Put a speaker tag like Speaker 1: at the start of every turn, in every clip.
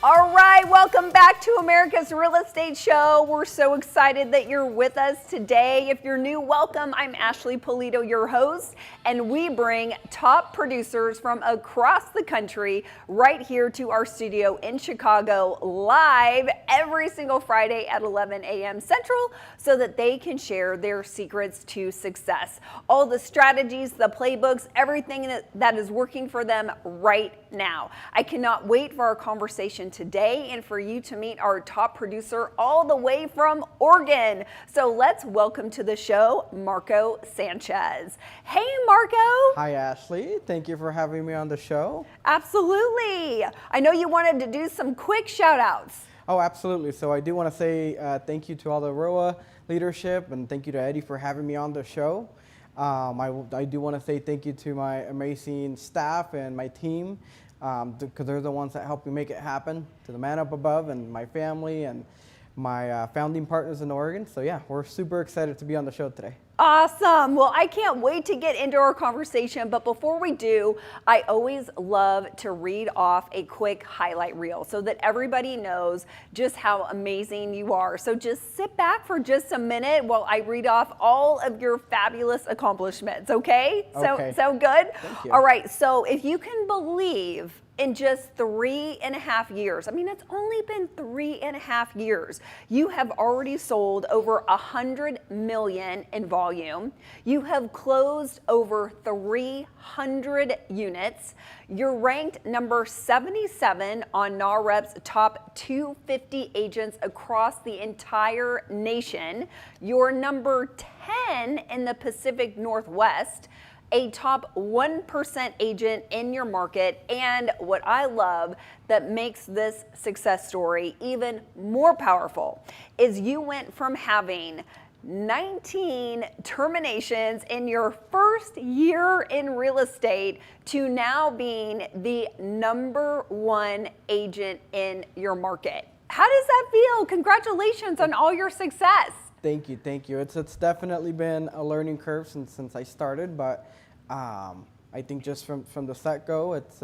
Speaker 1: All right, welcome back to America's Real Estate Show. We're so excited that you're with us today. If you're new, welcome. I'm Ashley Polito, your host, and we bring top producers from across the country right here to our studio in Chicago live every single Friday at 11 a.m. Central so that they can share their secrets to success. All the strategies, the playbooks, everything that is working for them right now. I cannot wait for our conversation today and for you to meet our top producer all the way from Oregon. So let's welcome to the show, Marco Sanchez. Hey, Marco.
Speaker 2: Hi, Ashley. Thank you for having me on the show.
Speaker 1: Absolutely. I know you wanted to do some quick shout outs.
Speaker 2: Oh, absolutely. So I do want to say thank you to all the ROA leadership and thank you to Eddie for having me on the show. I do want to say thank you to my amazing staff and my team because they're the ones that helped me make it happen, to the man up above and my family and my founding partners in Oregon. So yeah, we're super excited to be on the show today.
Speaker 1: Awesome. Well, I can't wait to get into our conversation. But before we do, I always love to read off a quick highlight reel so that everybody knows just how amazing you are. So just sit back for just a minute while I read off all of your fabulous accomplishments. Okay?
Speaker 2: Okay.
Speaker 1: So good?
Speaker 2: Thank you.
Speaker 1: All right. So if you can believe in just 3.5 years, I mean, it's only been 3.5 years, you have already sold over 100 million in volume. You have closed over 300 units. You're ranked number 77 on NAREP's top 250 agents across the entire nation. You're number 10 in the Pacific Northwest, a top 1% agent in your market, and what I love that makes this success story even more powerful is you went from having 19 terminations in your first year in real estate to now being the number 1 agent in your market. How does that feel? Congratulations on all your success.
Speaker 2: Thank you, thank you. It's definitely been a learning curve since I started, but I think just from the set-go, it's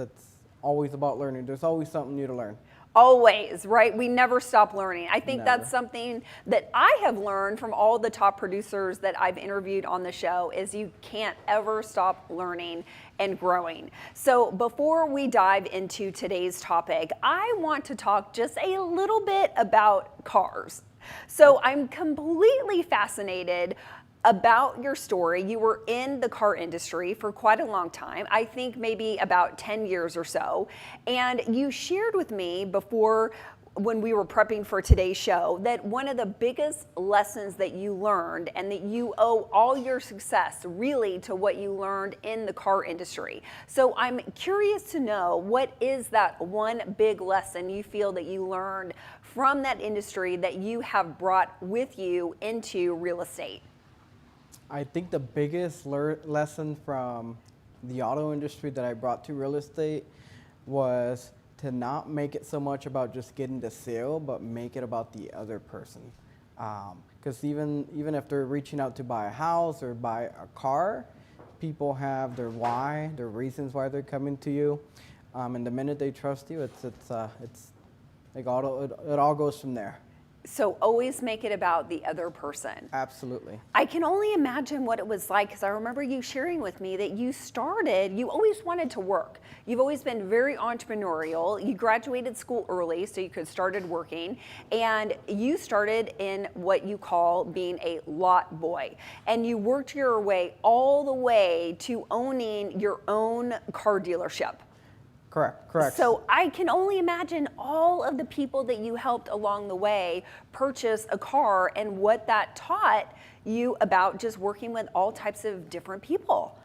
Speaker 2: always about learning. There's always something new to learn.
Speaker 1: Always, right? We never stop learning. I think
Speaker 2: Never.
Speaker 1: that's something that I have learned from all the top producers that I've interviewed on the show is you can't ever stop learning and growing. So before we dive into today's topic, I want to talk just a little bit about cars. So I'm completely fascinated about your story. You were in the car industry for quite a long time, I think maybe about 10 years or so. And you shared with me before, when we were prepping for today's show, that one of the biggest lessons that you learned and that you owe all your success really to what you learned in the car industry. So I'm curious to know, what is that one big lesson you feel that you learned from that industry that you have brought with you into real estate?
Speaker 2: I think the biggest lesson from the auto industry that I brought to real estate was to not make it so much about just getting the sale, but make it about the other person. Because even if they're reaching out to buy a house or buy a car, people have their why, their reasons why they're coming to you. And the minute they trust you, it's like it all goes from there.
Speaker 1: So always make it about the other person.
Speaker 2: Absolutely.
Speaker 1: I can only imagine what it was like, because I remember you sharing with me that you always wanted to work. You've always been very entrepreneurial. You graduated school early so you could started working, and you started in what you call being a lot boy. And you worked your way all the way to owning your own car dealership.
Speaker 2: Correct.
Speaker 1: So I can only imagine all of the people that you helped along the way purchase a car and what that taught you about just working with all types of different people.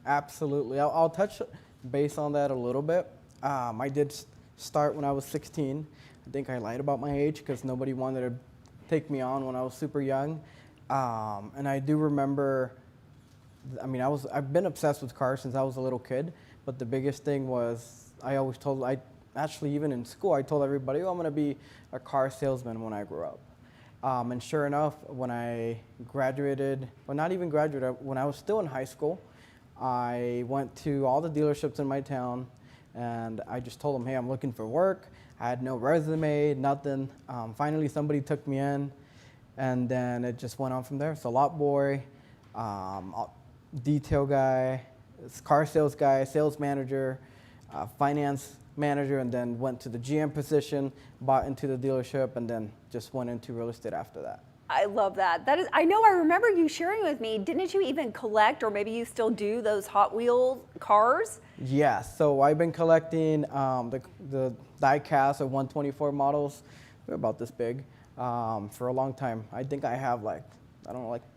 Speaker 2: Absolutely. I'll touch base on that a little bit. I did start when I was 16. I think I lied about my age because nobody wanted to take me on when I was super young. And I do remember, I've been obsessed with cars since I was a little kid, but the biggest thing was even in school, I told everybody, I'm going to be a car salesman when I grow up. And sure enough, when I graduated, well, not even graduated, when I was still in high school, I went to all the dealerships in my town and I just told them, hey, I'm looking for work. I had no resume, nothing. Finally, somebody took me in, and then it just went on from there. So lot boy, detail guy, car sales guy, sales manager, finance manager, and then went to the GM position, bought into the dealership, and then just went into real estate after that.
Speaker 1: I love that. That is, I know, I remember you sharing with me. Didn't you even collect, or maybe you still do, those Hot Wheels cars?
Speaker 2: Yeah, so I've been collecting the die cast of 124 models. They're about this big for a long time. I think I have like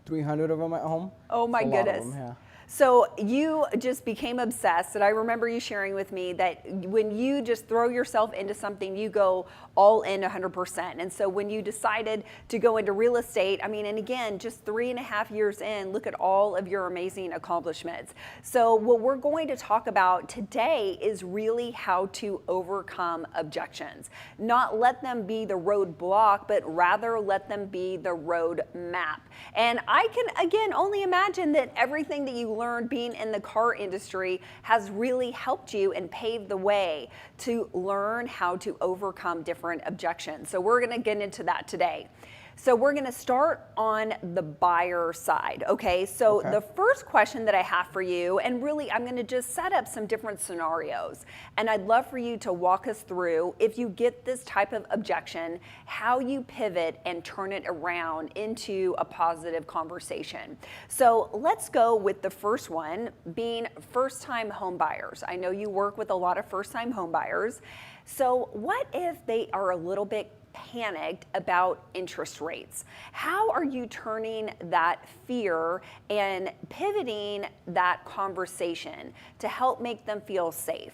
Speaker 2: 300 of them at home.
Speaker 1: Oh my
Speaker 2: It's a lot of
Speaker 1: goodness.
Speaker 2: them, yeah.
Speaker 1: So you just became obsessed, and I remember you sharing with me that when you just throw yourself into something, you go all in 100%. And so when you decided to go into real estate, I mean, and again, just 3.5 years in, look at all of your amazing accomplishments. So what we're going to talk about today is really how to overcome objections. Not let them be the roadblock, but rather let them be the road map. And I can, again, only imagine that everything that you learned being in the car industry has really helped you and paved the way to learn how to overcome different objections. So we're going to get into that today. So we're going to start on the buyer side, okay? So the first question that I have for you, and really I'm going to just set up some different scenarios, and I'd love for you to walk us through, if you get this type of objection, how you pivot and turn it around into a positive conversation. So let's go with the first one, being first-time home buyers. I know you work with a lot of first-time home buyers. So what if they are a little bit panicked about interest rates? How are you turning that fear and pivoting that conversation to help make them feel safe?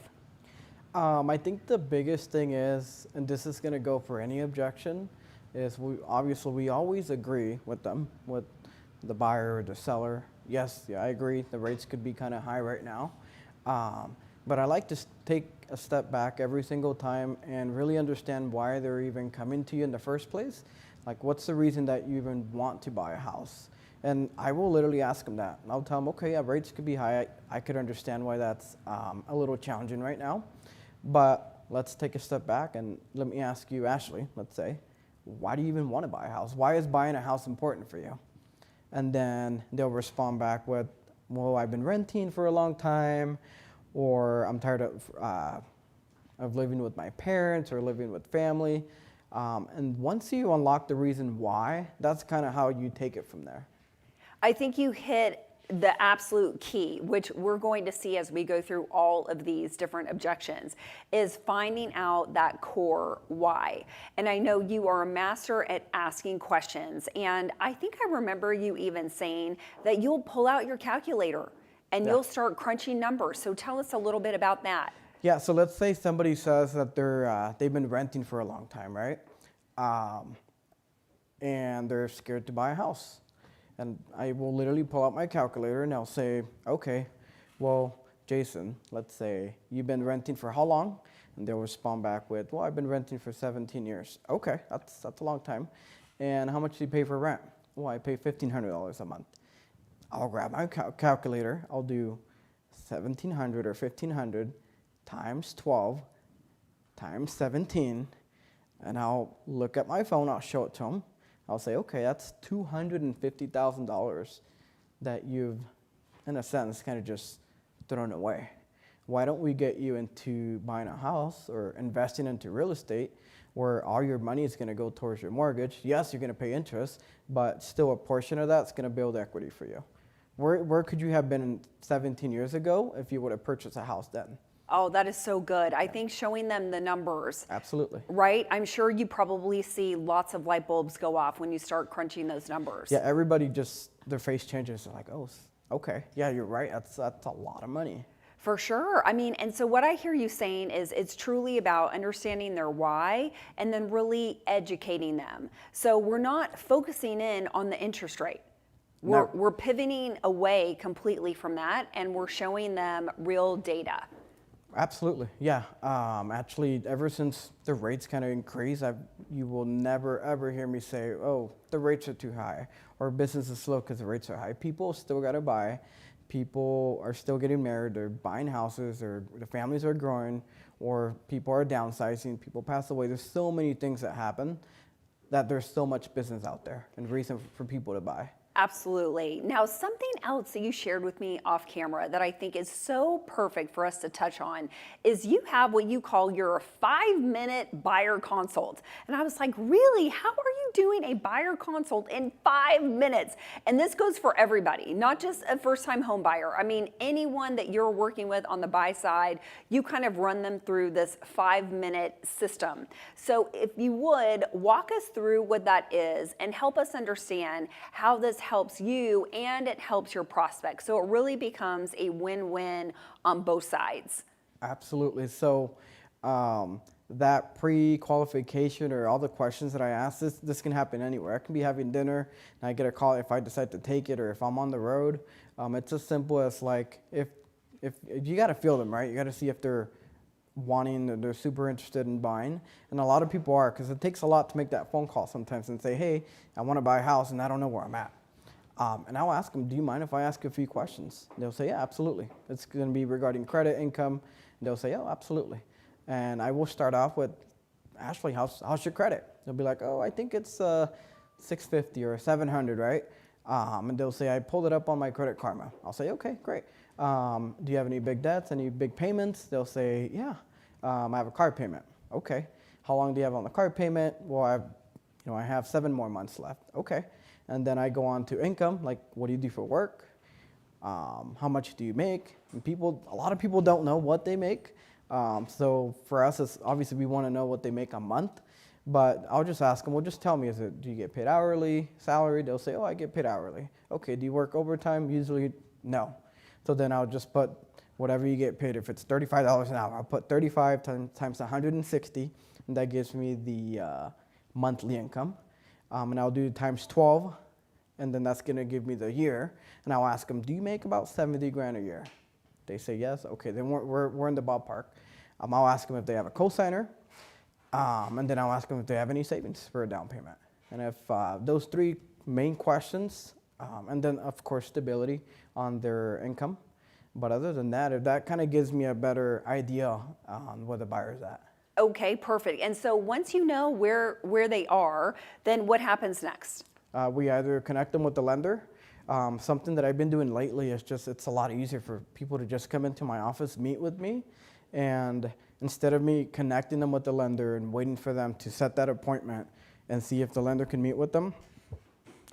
Speaker 2: I think the biggest thing is, and this is going to go for any objection, is we always agree with them, with the buyer or the seller. Yes, yeah, I agree. The rates could be kind of high right now. But I like to take a step back every single time and really understand why they're even coming to you in the first place. Like, what's the reason that you even want to buy a house? And I will literally ask them that. And I'll tell them, okay, yeah, rates could be high. I could understand why that's a little challenging right now. But let's take a step back and let me ask you, Ashley, let's say, why do you even want to buy a house? Why is buying a house important for you? And then they'll respond back with, well, I've been renting for a long time, or I'm tired of living with my parents or living with family. And once you unlock the reason why, that's kind of how you take it from there.
Speaker 1: I think you hit the absolute key, which we're going to see as we go through all of these different objections, is finding out that core why. And I know you are a master at asking questions. And I think I remember you even saying that you'll pull out your calculator and you'll start crunching numbers. So tell us a little bit about that.
Speaker 2: Yeah, so let's say somebody says that they've been renting for a long time, right? And they're scared to buy a house. And I will literally pull out my calculator and I'll say, okay, well, Jason, let's say you've been renting for how long? And they'll respond back with, well, I've been renting for 17 years. Okay, that's a long time. And how much do you pay for rent? Well, I pay $1,500 a month. I'll grab my calculator. I'll do 1,700 or 1,500 times 12 times 17, and I'll look at my phone. I'll show it to them. I'll say, okay, that's $250,000 that you've, in a sense, kind of just thrown away. Why don't we get you into buying a house or investing into real estate where all your money is going to go towards your mortgage? Yes, you're going to pay interest, but still a portion of that's going to build equity for you. Where could you have been 17 years ago if you would have purchased a house then?
Speaker 1: Oh, that is so good. I think showing them the numbers.
Speaker 2: Absolutely.
Speaker 1: Right? I'm sure you probably see lots of light bulbs go off when you start crunching those numbers.
Speaker 2: Yeah, everybody just, their face changes. They're like, oh, okay. Yeah, you're right. That's a lot of money.
Speaker 1: For sure. I mean, and so what I hear you saying is it's truly about understanding their why and then really educating them. So we're not focusing in on the interest rate. We're pivoting away completely from that, and we're showing them real data.
Speaker 2: Absolutely, yeah. Actually, ever since the rates kind of increased, you will never ever hear me say, "Oh, the rates are too high," or "business is slow because the rates are high." People still got to buy. people are still getting married, they're buying houses, or the families are growing, or people are downsizing, people pass away. There's so many things that happen that there's so much business out there and reason for people to buy.
Speaker 1: Absolutely. Now, something else that you shared with me off camera that I think is so perfect for us to touch on is you have what you call your 5-minute buyer consult. And I was like, really? How are you doing a buyer consult in 5 minutes? And this goes for everybody, not just a first-time home buyer. I mean, anyone that you're working with on the buy side, you kind of run them through this 5-minute system. So if you would, walk us through what that is and help us understand how this helps you and it helps your prospects. So it really becomes a win-win on both sides.
Speaker 2: Absolutely. So that pre-qualification or all the questions that I ask, this can happen anywhere. I can be having dinner and I get a call if I decide to take it, or if I'm on the road. It's as simple as like, if you got to feel them, right? You got to see if they're wanting, they're super interested in buying. And a lot of people are, because it takes a lot to make that phone call sometimes and say, hey, I want to buy a house and I don't know where I'm at. And I'll ask them, do you mind if I ask a few questions? They'll say, yeah, absolutely. It's going to be regarding credit, income. And they'll say, oh, absolutely. And I will start off with, Ashley, how's your credit? They'll be like, oh, I think it's 650 or 700, right? And they'll say, I pulled it up on my Credit Karma. I'll say, okay, great. Do you have any big debts, any big payments? They'll say, yeah, I have a car payment. Okay. How long do you have on the car payment? Well, I have 7 more months left. Okay. And then I go on to income, like what do you do for work? How much do you make? And a lot of people don't know what they make. So for us, it's obviously we want to know what they make a month. But I'll just ask them, well, just tell me, do you get paid hourly, salary? They'll say, oh, I get paid hourly. Okay, do you work overtime? Usually, no. So then I'll just put whatever you get paid. If it's $35 an hour, I'll put 35 times 160, and that gives me the monthly income. And I'll do times 12, and then that's going to give me the year. And I'll ask them, do you make about 70 grand a year? They say yes. Okay, then we're in the ballpark. I'll ask them if they have a cosigner, and then I'll ask them if they have any savings for a down payment. And if those 3 main questions, and then of course stability on their income. But other than that, that kind of gives me a better idea on where the buyer's at.
Speaker 1: Okay, perfect. And so once you know where they are, then what happens next?
Speaker 2: We either connect them with the lender. Something that I've been doing lately is it's a lot easier for people to just come into my office, meet with me, and instead of me connecting them with the lender and waiting for them to set that appointment and see if the lender can meet with them,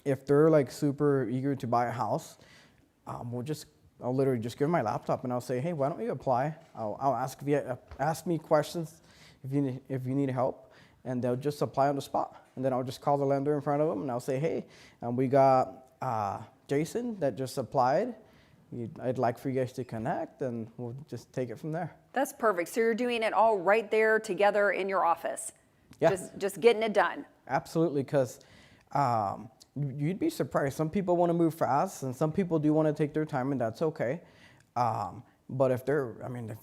Speaker 2: if they're like super eager to buy a house, I'll literally just give them my laptop and I'll say, hey, why don't you apply? I'll ask me questions if you need help, and they'll just apply on the spot. And then I'll just call the lender in front of them and I'll say, hey, we got Jason that just applied. I'd like for you guys to connect, and we'll just take it from there.
Speaker 1: That's perfect. So you're doing it all right there together in your office.
Speaker 2: Yeah.
Speaker 1: Just getting it done.
Speaker 2: Absolutely, because you'd be surprised. Some people want to move fast, and some people do want to take their time, and that's okay. But if they're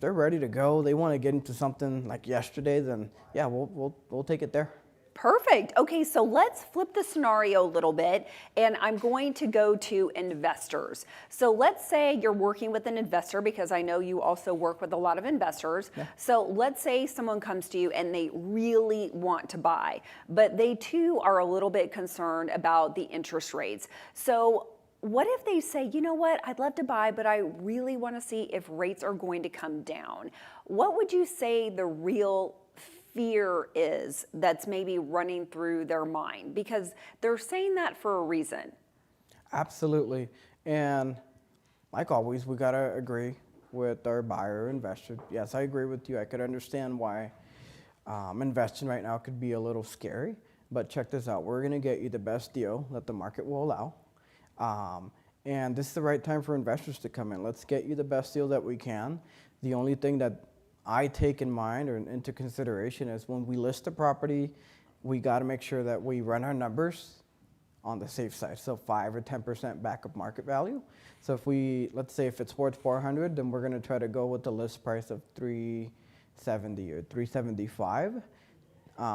Speaker 2: ready to go, they want to get into something like yesterday, then yeah, we'll take it there.
Speaker 1: Perfect. Okay, so let's flip the scenario a little bit, and I'm going to go to investors. So let's say you're working with an investor, because I know you also work with a lot of investors.
Speaker 2: Yeah.
Speaker 1: So let's say someone comes to you and they really want to buy, but they too are a little bit concerned about the interest rates. So what if they say, you know what, I'd love to buy, but I really want to see if rates are going to come down? What would you say the real fear is that's maybe running through their mind? Because they're saying that for a reason.
Speaker 2: Absolutely. And like always, we got to agree with our buyer or investor. Yes, I agree with you. I could understand why investing right now could be a little scary. But check this out. We're going to get you the best deal that the market will allow. And this is the right time for investors to come in. Let's get you the best deal that we can. The only thing that I take in mind or into consideration is when we list a property, we got to make sure that we run our numbers on the safe side. So 5 or 10% back of market value. So let's say if it's worth 400, then we're going to try to go with the list price of 370 or 375,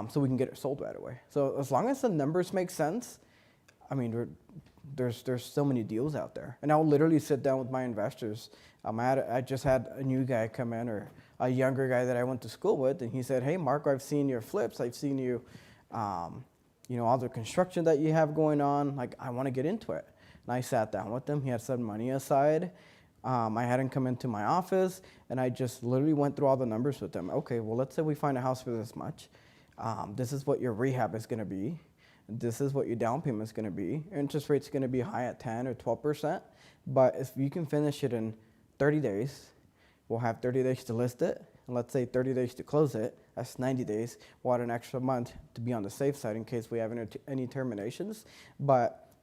Speaker 2: so we can get it sold right away. So as long as the numbers make sense, there's so many deals out there. And I'll literally sit down with my investors. I just had a new guy come in, or a younger guy that I went to school with, and he said, "Hey, Marco, I've seen your flips. I've seen you, all the construction that you have going on. Like, I want to get into it." And I sat down with him. He had some money aside. I had him come into my office, and I just literally went through all the numbers with him. Okay, well, let's say we find a house for this much. This is what your rehab is going to be. This is what your down payment is going to be. Your interest rate's going to be high at 10 or 12%. But if you can finish it in 30 days, we'll have 30 days to list it. And let's say 30 days to close it. That's 90 days. We'll add an extra month to be on the safe side in case we have any terminations.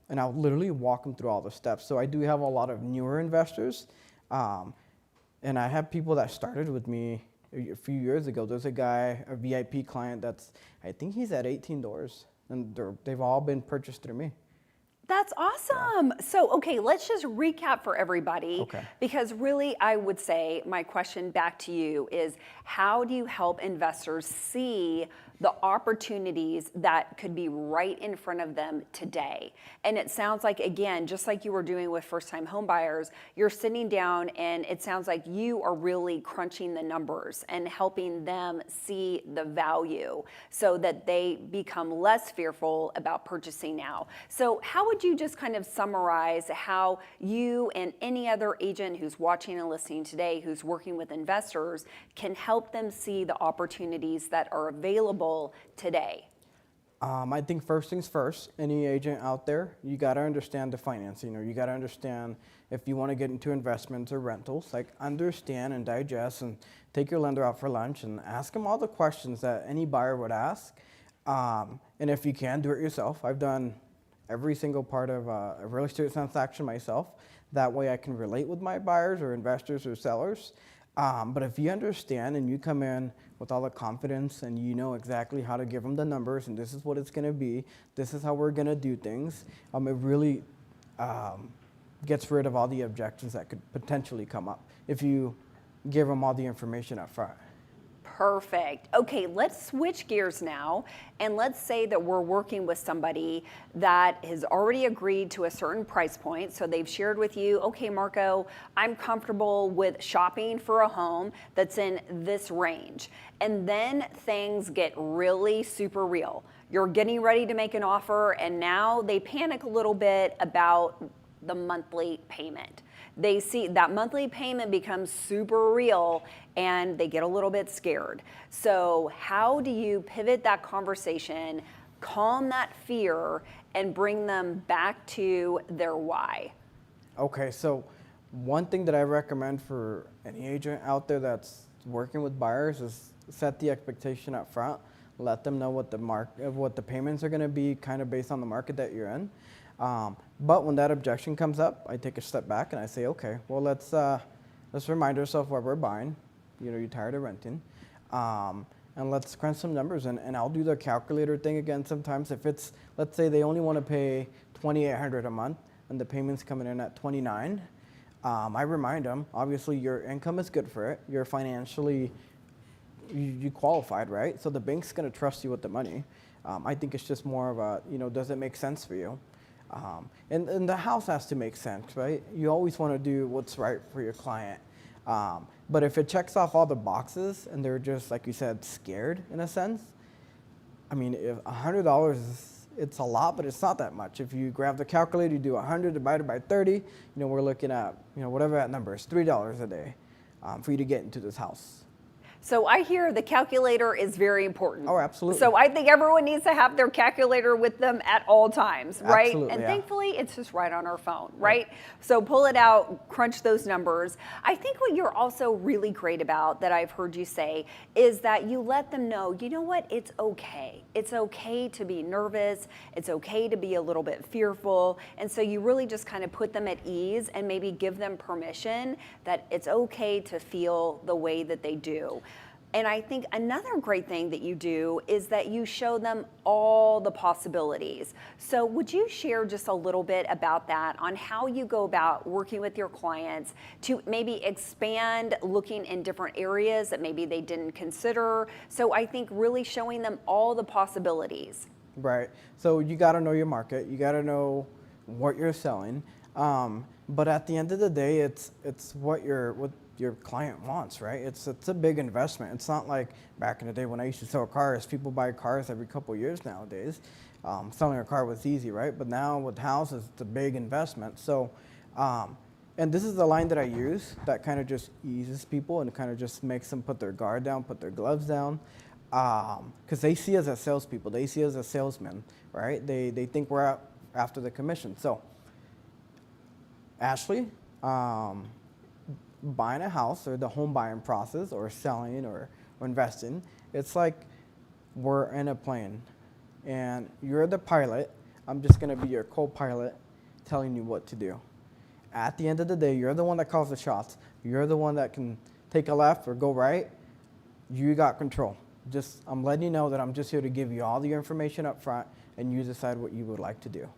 Speaker 2: And I'll literally walk them through all the steps. So I do have a lot of newer investors. And I have people that started with me a few years ago. There's a guy, a VIP client I think he's at 18 doors. And they've all been purchased through me.
Speaker 1: That's awesome. Yeah. So, okay, let's just recap for everybody.
Speaker 2: Okay.
Speaker 1: Because really, I would say my question back to you is, how do you help investors see the opportunities that could be right in front of them today? And it sounds like, again, just like you were doing with first-time home buyers, you're sitting down and it sounds like you are really crunching the numbers and helping them see the value so that they become less fearful about purchasing now. So how would you just kind of summarize how you and any other agent who's watching and listening today who's working with investors can help them see the opportunities that are available today?
Speaker 2: I think first things first, any agent out there, you got to understand the financing, or you got to understand if you want to get into investments or rentals, like understand and digest and take your lender out for lunch and ask them all the questions that any buyer would ask. And if you can, do it yourself. I've done every single part of a real estate transaction myself. That way I can relate with my buyers or investors or sellers. But if you understand and you come in with all the confidence and you know exactly how to give them the numbers and this is what it's going to be, this is how we're going to do things, it really gets rid of all the objections that could potentially come up if you give them all the information up front.
Speaker 1: Perfect. Okay, let's switch gears now, and let's say that we're working with somebody that has already agreed to a certain price point. So they've shared with you, okay, Marco, I'm comfortable with shopping for a home that's in this range. And then things get really super real. You're getting ready to make an offer, and now they panic a little bit about the monthly payment. They see that monthly payment becomes super real and they get a little bit scared. So how do you pivot that conversation, calm that fear, and bring them back to their why?
Speaker 2: Okay, so one thing that I recommend for any agent out there that's working with buyers is set the expectation up front. Let them know what the payments are going to be, kind of based on the market that you're in. But when that objection comes up, I take a step back and I say, okay, well, let's remind ourselves why we're buying. You're tired of renting. And let's crunch some numbers, and I'll do the calculator thing again sometimes. If it's, let's say they only want to pay $2,800 a month and the payment's coming in at $29, I remind them, obviously your income is good for it. You're financially, you qualified, right? So the bank's going to trust you with the money. I think it's just more of a, does it make sense for you? And the house has to make sense, right? You always want to do what's right for your client. But if it checks off all the boxes and they're just, like you said, scared in a sense, I mean, if $100 it's a lot, but it's not that much. If you grab the calculator, you do 100 divided by 30, we're looking at, whatever that number is, $3 a day for you to get into this house.
Speaker 1: So I hear the calculator is very important.
Speaker 2: Oh, absolutely.
Speaker 1: So I think everyone needs to have their calculator with them at all times, right?
Speaker 2: Absolutely,
Speaker 1: and
Speaker 2: yeah.
Speaker 1: Thankfully, it's just right on our phone, right? So pull it out, crunch those numbers. I think what you're also really great about that I've heard you say is that you let them know, you know what, it's okay. It's okay to be nervous. It's okay to be a little bit fearful. And so you really just kind of put them at ease and maybe give them permission that it's okay to feel the way that they do. And I think another great thing that you do is that you show them all the possibilities. So would you share just a little bit about that, on how you go about working with your clients to maybe expand looking in different areas that maybe they didn't consider? So I think really showing them all the possibilities.
Speaker 2: Right. So you got to know your market. You got to know what you're selling. But at the end of the day, it's what your client wants, right? It's a big investment. It's not like back in the day when I used to sell cars. People buy cars every couple of years nowadays. Selling a car was easy, right? But now with houses, it's a big investment. So, and this is the line that I use that kind of just eases people and kind of just makes them put their guard down, put their gloves down, because they see us as salespeople. They see us as salesmen, right? They think we're out after the commission. So, Ashley, buying a house or the home buying process or selling or investing, it's like we're in a plane and you're the pilot. I'm just going to be your co-pilot telling you what to do. At the end of the day, you're the one that calls the shots. You're the one that can take a left or go right. You got control. I'm letting you know that I'm just here to give you all the information up front and you decide what you would like to do.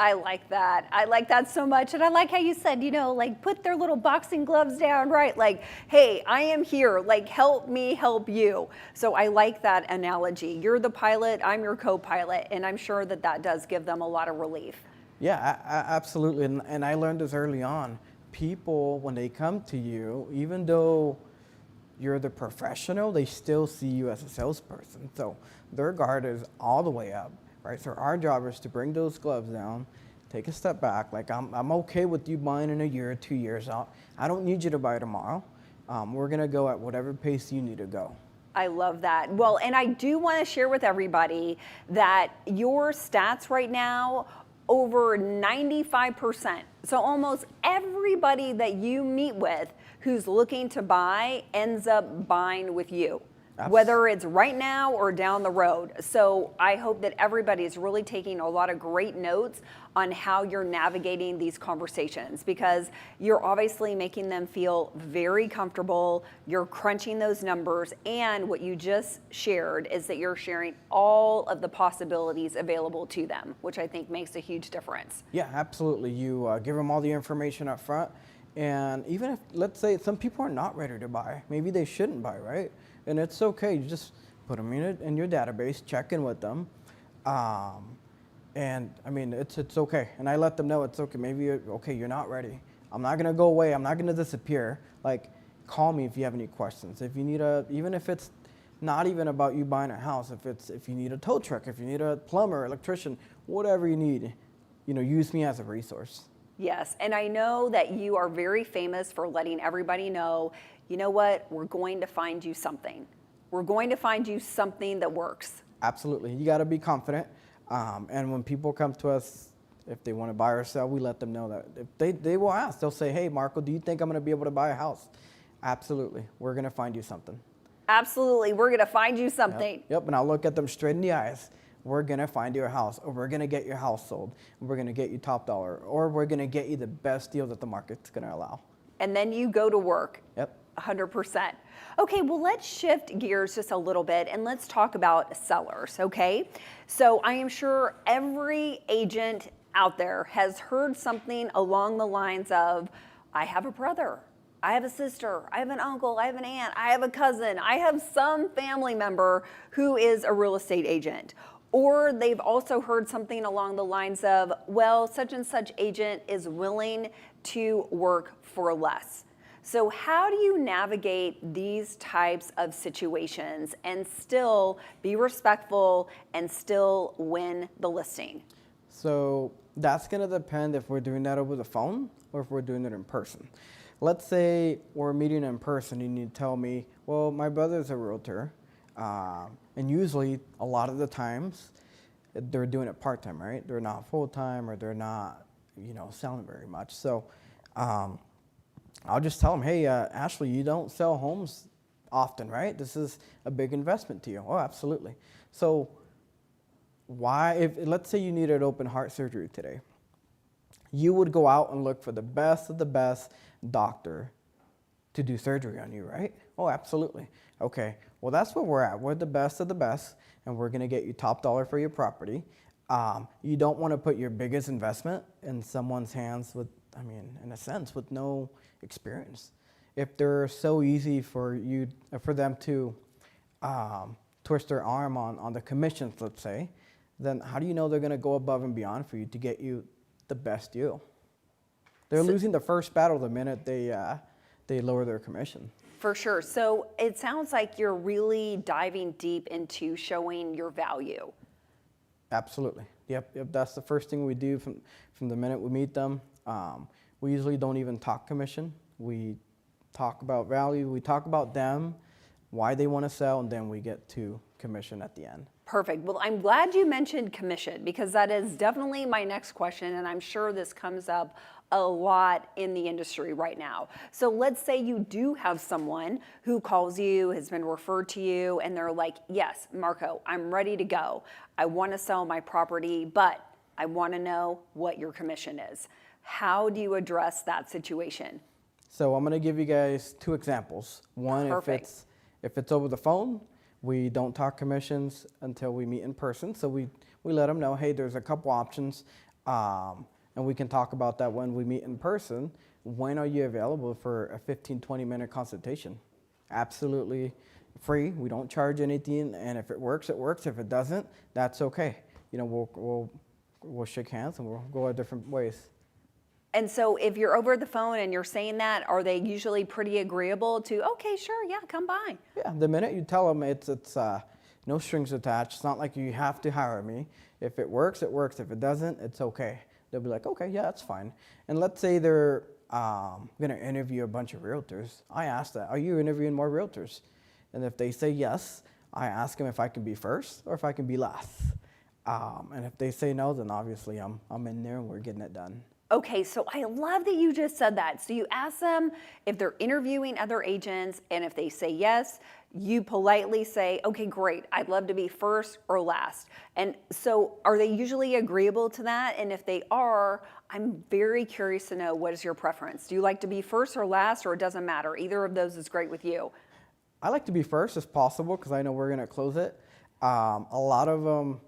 Speaker 1: I like that. I like that so much. And I like how you said, like put their little boxing gloves down, right? Like, hey, I am here. Like, help me help you. So I like that analogy. You're the pilot, I'm your co-pilot. And I'm sure that does give them a lot of relief.
Speaker 2: Yeah, absolutely. And I learned this early on. People, when they come to you, even though you're the professional, they still see you as a salesperson. So their guard is all the way up. Right, so our job is to bring those gloves down, take a step back. Like I'm okay with you buying in a year, 2 years out. I don't need you to buy tomorrow. We're gonna go at whatever pace you need to go.
Speaker 1: I love that. Well, and I do want to share with everybody that your stats right now, over 95%. So almost everybody that you meet with who's looking to buy ends up buying with you. Whether it's right now or down the road. So I hope that everybody is really taking a lot of great notes on how you're navigating these conversations, because you're obviously making them feel very comfortable. You're crunching those numbers. And what you just shared is that you're sharing all of the possibilities available to them, which I think makes a huge difference.
Speaker 2: Yeah, absolutely. You give them all the information up front. And even if, let's say, some people are not ready to buy, maybe they shouldn't buy, right? And it's okay. You just put them in your database, check in with them. And I mean, it's okay. And I let them know it's okay. Maybe you're not ready. I'm not gonna go away. I'm not gonna disappear. Like, call me if you have any questions. If you need even if it's not even about you buying a house, if you need a tow truck, if you need a plumber, electrician, whatever you need, use me as a resource.
Speaker 1: Yes, and I know that you are very famous for letting everybody know, you know what, we're going to find you something. We're going to find you something that works.
Speaker 2: Absolutely. You got to be confident. And when people come to us, if they want to buy or sell, we let them know that. If they will ask. They'll say, hey, Marco, do you think I'm going to be able to buy a house? Absolutely. We're going to find you something.
Speaker 1: Absolutely. We're going to find you something.
Speaker 2: Yep. And I'll look at them straight in the eyes. We're going to find you a house, or we're going to get your house sold, and we're going to get you top dollar, or we're going to get you the best deal that the market's going to allow.
Speaker 1: And then you go to work.
Speaker 2: Yep.
Speaker 1: 100%. Okay, well, let's shift gears just a little bit and let's talk about sellers, okay? So I am sure every agent out there has heard something along the lines of, I have a brother, I have a sister, I have an uncle, I have an aunt, I have a cousin, I have some family member who is a real estate agent. Or they've also heard something along the lines of, well, such and such agent is willing to work for less. So how do you navigate these types of situations and still be respectful and still win the listing?
Speaker 2: So that's going to depend if we're doing that over the phone or if we're doing it in person. Let's say we're meeting in person and you tell me, well, my brother's a realtor. And usually, a lot of the times, they're doing it part-time, right? They're not full-time or they're not, selling very much. So I'll just tell them, hey, Ashley, you don't sell homes often, right? This is a big investment to you. Oh, absolutely. So let's say you needed open heart surgery today, you would go out and look for the best of the best doctor to do surgery on you, right? Oh, absolutely. Okay, well, that's where we're at. We're the best of the best, and we're going to get you top dollar for your property. You don't want to put your biggest investment in someone's hands in a sense, with no experience. If they're so easy for them to twist their arm on the commissions, let's say, then how do you know they're going to go above and beyond for you to get you the best deal. They're losing the first battle the minute they lower their commission.
Speaker 1: For sure. So it sounds like you're really diving deep into showing your value.
Speaker 2: Absolutely. Yep. That's the first thing we do from the minute we meet them. We usually don't even talk commission. We talk about value. We talk about them, why they want to sell, and then we get to commission at the end.
Speaker 1: Perfect. Well, I'm glad you mentioned commission because that is definitely my next question, and I'm sure this comes up a lot in the industry right now. So let's say you do have someone who calls you, has been referred to you, and they're like, yes, Marco, I'm ready to go. I want to sell my property, but I want to know what your commission is. How do you address that situation?
Speaker 2: So I'm going to give you guys 2 examples. One,
Speaker 1: Perfect.
Speaker 2: if it's over the phone, we don't talk commissions until we meet in person. So we let them know, hey, there's a couple options. And we can talk about that when we meet in person. When are you available for a 15, 20-minute consultation? Absolutely free. We don't charge anything. And if it works, it works. If it doesn't, that's okay. You know, we'll shake hands and we'll go our different ways.
Speaker 1: And so if you're over the phone and you're saying that, are they usually pretty agreeable to, okay, sure, yeah, come by?
Speaker 2: Yeah, the minute you tell them it's no strings attached. It's not like you have to hire me. If it works, it works. If it doesn't, it's okay. They'll be like, okay, yeah, that's fine. And let's say they're going to interview a bunch of realtors. I ask that, are you interviewing more realtors? And if they say yes, I ask them if I can be first or if I can be last. And if they say no, then obviously I'm in there and we're getting it done.
Speaker 1: Okay, so I love that you just said that. So you ask them if they're interviewing other agents, and if they say yes, you politely say, okay, great, I'd love to be first or last. And so are they usually agreeable to that? And if they are, I'm very curious to know, what is your preference? Do you like to be first or last, or it doesn't matter? Either of those is great with you.
Speaker 2: I like to be first if possible because I know we're going to close it. A lot of them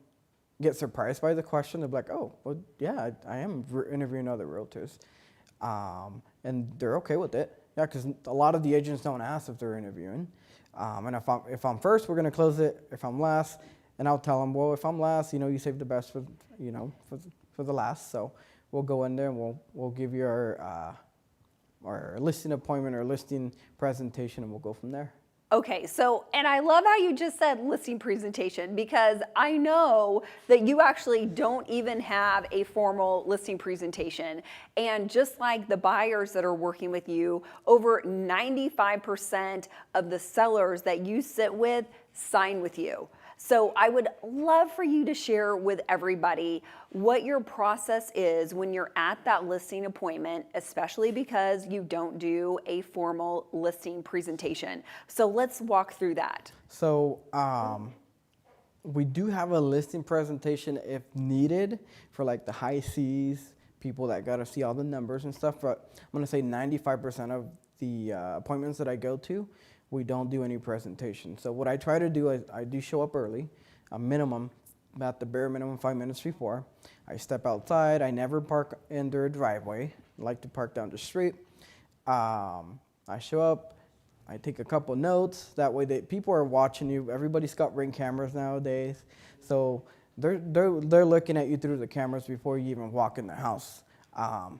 Speaker 2: get surprised by the question. They're like, oh, well, yeah, I am interviewing other realtors. And they're okay with it. Yeah, because a lot of the agents don't ask if they're interviewing. And if I'm first, we're going to close it. If I'm last, and I'll tell them, well, if I'm last, you save the best for the last. So we'll go in there and we'll give you our listing appointment or listing presentation, and we'll go from there.
Speaker 1: Okay, so, and I love how you just said listing presentation, because I know that you actually don't even have a formal listing presentation. And just like the buyers that are working with you, over 95% of the sellers that you sit with sign with you. So I would love for you to share with everybody what your process is when you're at that listing appointment, especially because you don't do a formal listing presentation. So let's walk through that.
Speaker 2: So we do have a listing presentation if needed for like the high Cs, people that got to see all the numbers and stuff. But I'm going to say 95% of the appointments that I go to, we don't do any presentation. So what I try to do is I do show up early, a minimum, about the bare minimum 5 minutes before. I step outside. I never park in their driveway. I like to park down the street. I show up. I take a couple notes. That way people are watching you. Everybody's got Ring cameras nowadays. So they're looking at you through the cameras before you even walk in the house.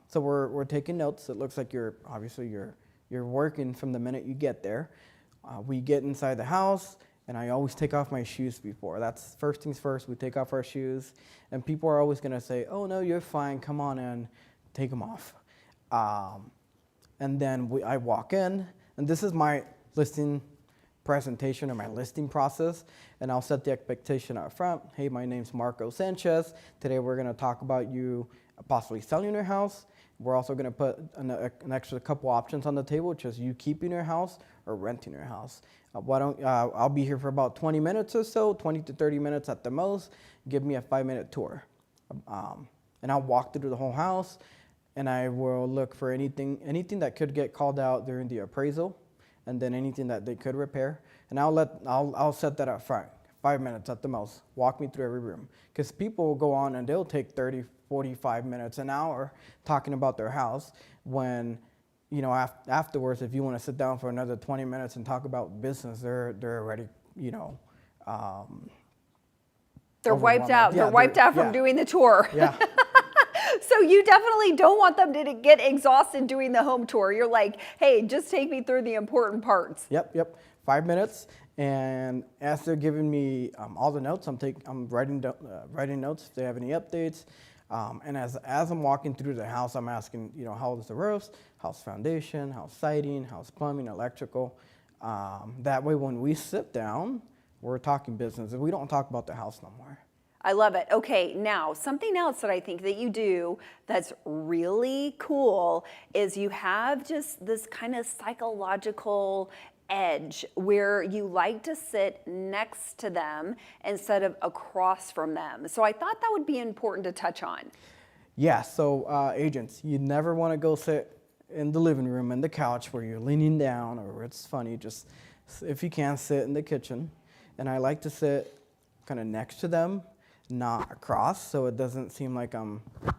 Speaker 2: So we're taking notes. It looks like you're working from the minute you get there. We get inside the house, and I always take off my shoes before. That's first things first. We take off our shoes, and people are always going to say, oh, no, you're fine. Come on in. Take them off. And then I walk in, and this is my listing presentation or my listing process, and I'll set the expectation up front. Hey, my name's Marco Sanchez. Today we're going to talk about you possibly selling your house. We're also going to put an extra couple options on the table, which is you keeping your house or renting your house. I'll be here for about 20 minutes or so, 20 to 30 minutes at the most. Give me a 5-minute tour. And I'll walk through the whole house, and I will look for anything that could get called out during the appraisal, and then anything that they could repair. And I'll set that up front, 5 minutes at the most. Walk me through every room. Because people will go on and they'll take 30, 45 minutes, an hour talking about their house when, afterwards, if you want to sit down for another 20 minutes and talk about business, they're already,
Speaker 1: they're wiped out.
Speaker 2: Yeah,
Speaker 1: they're wiped out from doing the tour.
Speaker 2: Yeah.
Speaker 1: So you definitely don't want them to get exhausted doing the home tour. You're like, hey, just take me through the important parts.
Speaker 2: Yep. 5 minutes. And as they're giving me all the notes, I'm writing notes if they have any updates. And as I'm walking through the house, I'm asking, how is the roof, how's foundation, how's siding, how's plumbing, electrical. That way, when we sit down, we're talking business, and we don't talk about the house no more.
Speaker 1: I love it. Okay, now something else that I think that you do that's really cool is you have just this kind of psychological edge where you like to sit next to them instead of across from them. So I thought that would be important to touch on.
Speaker 2: Yeah, so agents, you never want to go sit in the living room and the couch where you're leaning down or where it's funny. Just, if you can, sit in the kitchen. And I like to sit kind of next to them, not across, so it doesn't seem like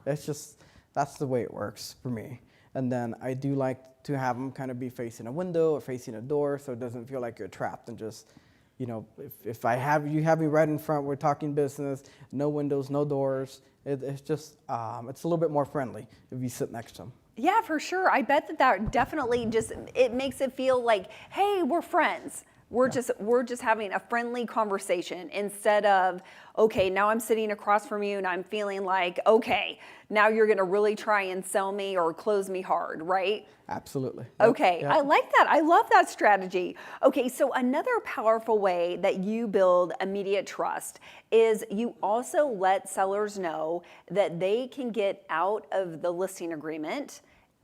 Speaker 2: that's the way it works for me. And then I do like to have them kind of be facing a window or facing a door, so it doesn't feel like you're trapped and just, if I have you have me right in front, we're talking business, no windows, no doors. It's just, it's a little bit more friendly if you sit next to them.
Speaker 1: Yeah, for sure. I bet that definitely it makes it feel like, hey, we're friends. We're just having a friendly conversation instead of, okay, now I'm sitting across from you and I'm feeling like, okay, now you're going to really try and sell me or close me hard, right?
Speaker 2: Absolutely.
Speaker 1: Okay,
Speaker 2: Yep.
Speaker 1: I like that. I love that strategy. Okay, so another powerful way that you build immediate trust is you also let sellers know that they can get out of the listing agreement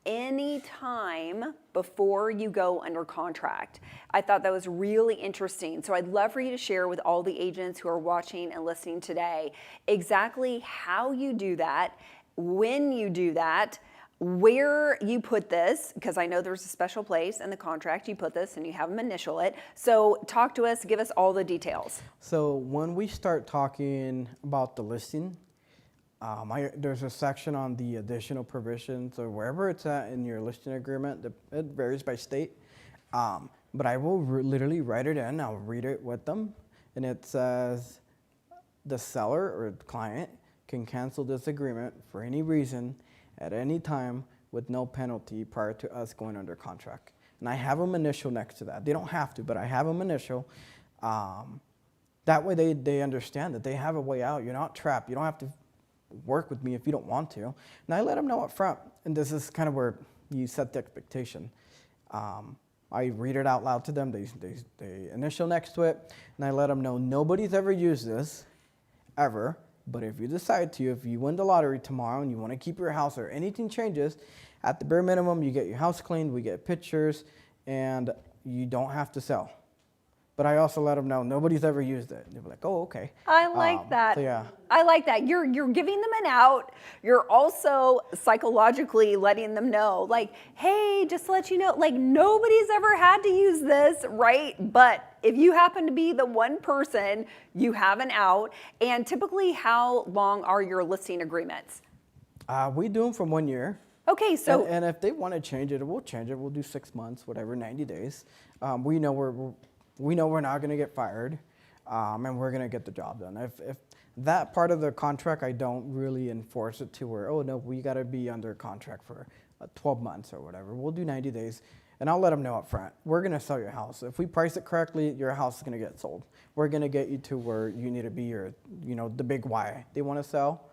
Speaker 1: any time before you go under contract. I thought that was really interesting. So I'd love for you to share with all the agents who are watching and listening today exactly how you do that, when you do that, where you put this, because I know there's a special place in the contract you put this and you have them initial it. So talk to us, give us all the details.
Speaker 2: So when we start talking about the listing, there's a section on the additional provisions or wherever it's at in your listing agreement. It varies by state, but I will literally write it in. I'll read it with them, and it says the seller or the client can cancel this agreement for any reason at any time with no penalty prior to us going under contract. And I have them initial next to that. They don't have to, but I have them initial. That way they understand that they have a way out. You're not trapped. You don't have to work with me if you don't want to. And I let them know up front. And this is kind of where you set the expectation. I read it out loud to them. They initial next to it. And I let them know nobody's ever used this, ever. But if you decide to, if you win the lottery tomorrow and you want to keep your house or anything changes, at the bare minimum, you get your house cleaned, we get pictures, and you don't have to sell. But I also let them know nobody's ever used it. They'll be like, oh, okay.
Speaker 1: I like that.
Speaker 2: So yeah.
Speaker 1: I like that. You're giving them an out. You're also psychologically letting them know, like, hey, just to let you know, like nobody's ever had to use this, right? But if you happen to be the one person, you have an out. And typically, how long are your listing agreements?
Speaker 2: We do them from 1 year.
Speaker 1: Okay, so
Speaker 2: and if they want to change it, we'll change it. We'll do 6 months, whatever, 90 days. We know we're not going to get fired, and we're going to get the job done. If that part of the contract, I don't really enforce it to where, oh, no, we got to be under contract for 12 months or whatever. We'll do 90 days, and I'll let them know up front. We're going to sell your house. If we price it correctly, your house is going to get sold. We're going to get you to where you need to be, or, the big why they want to sell.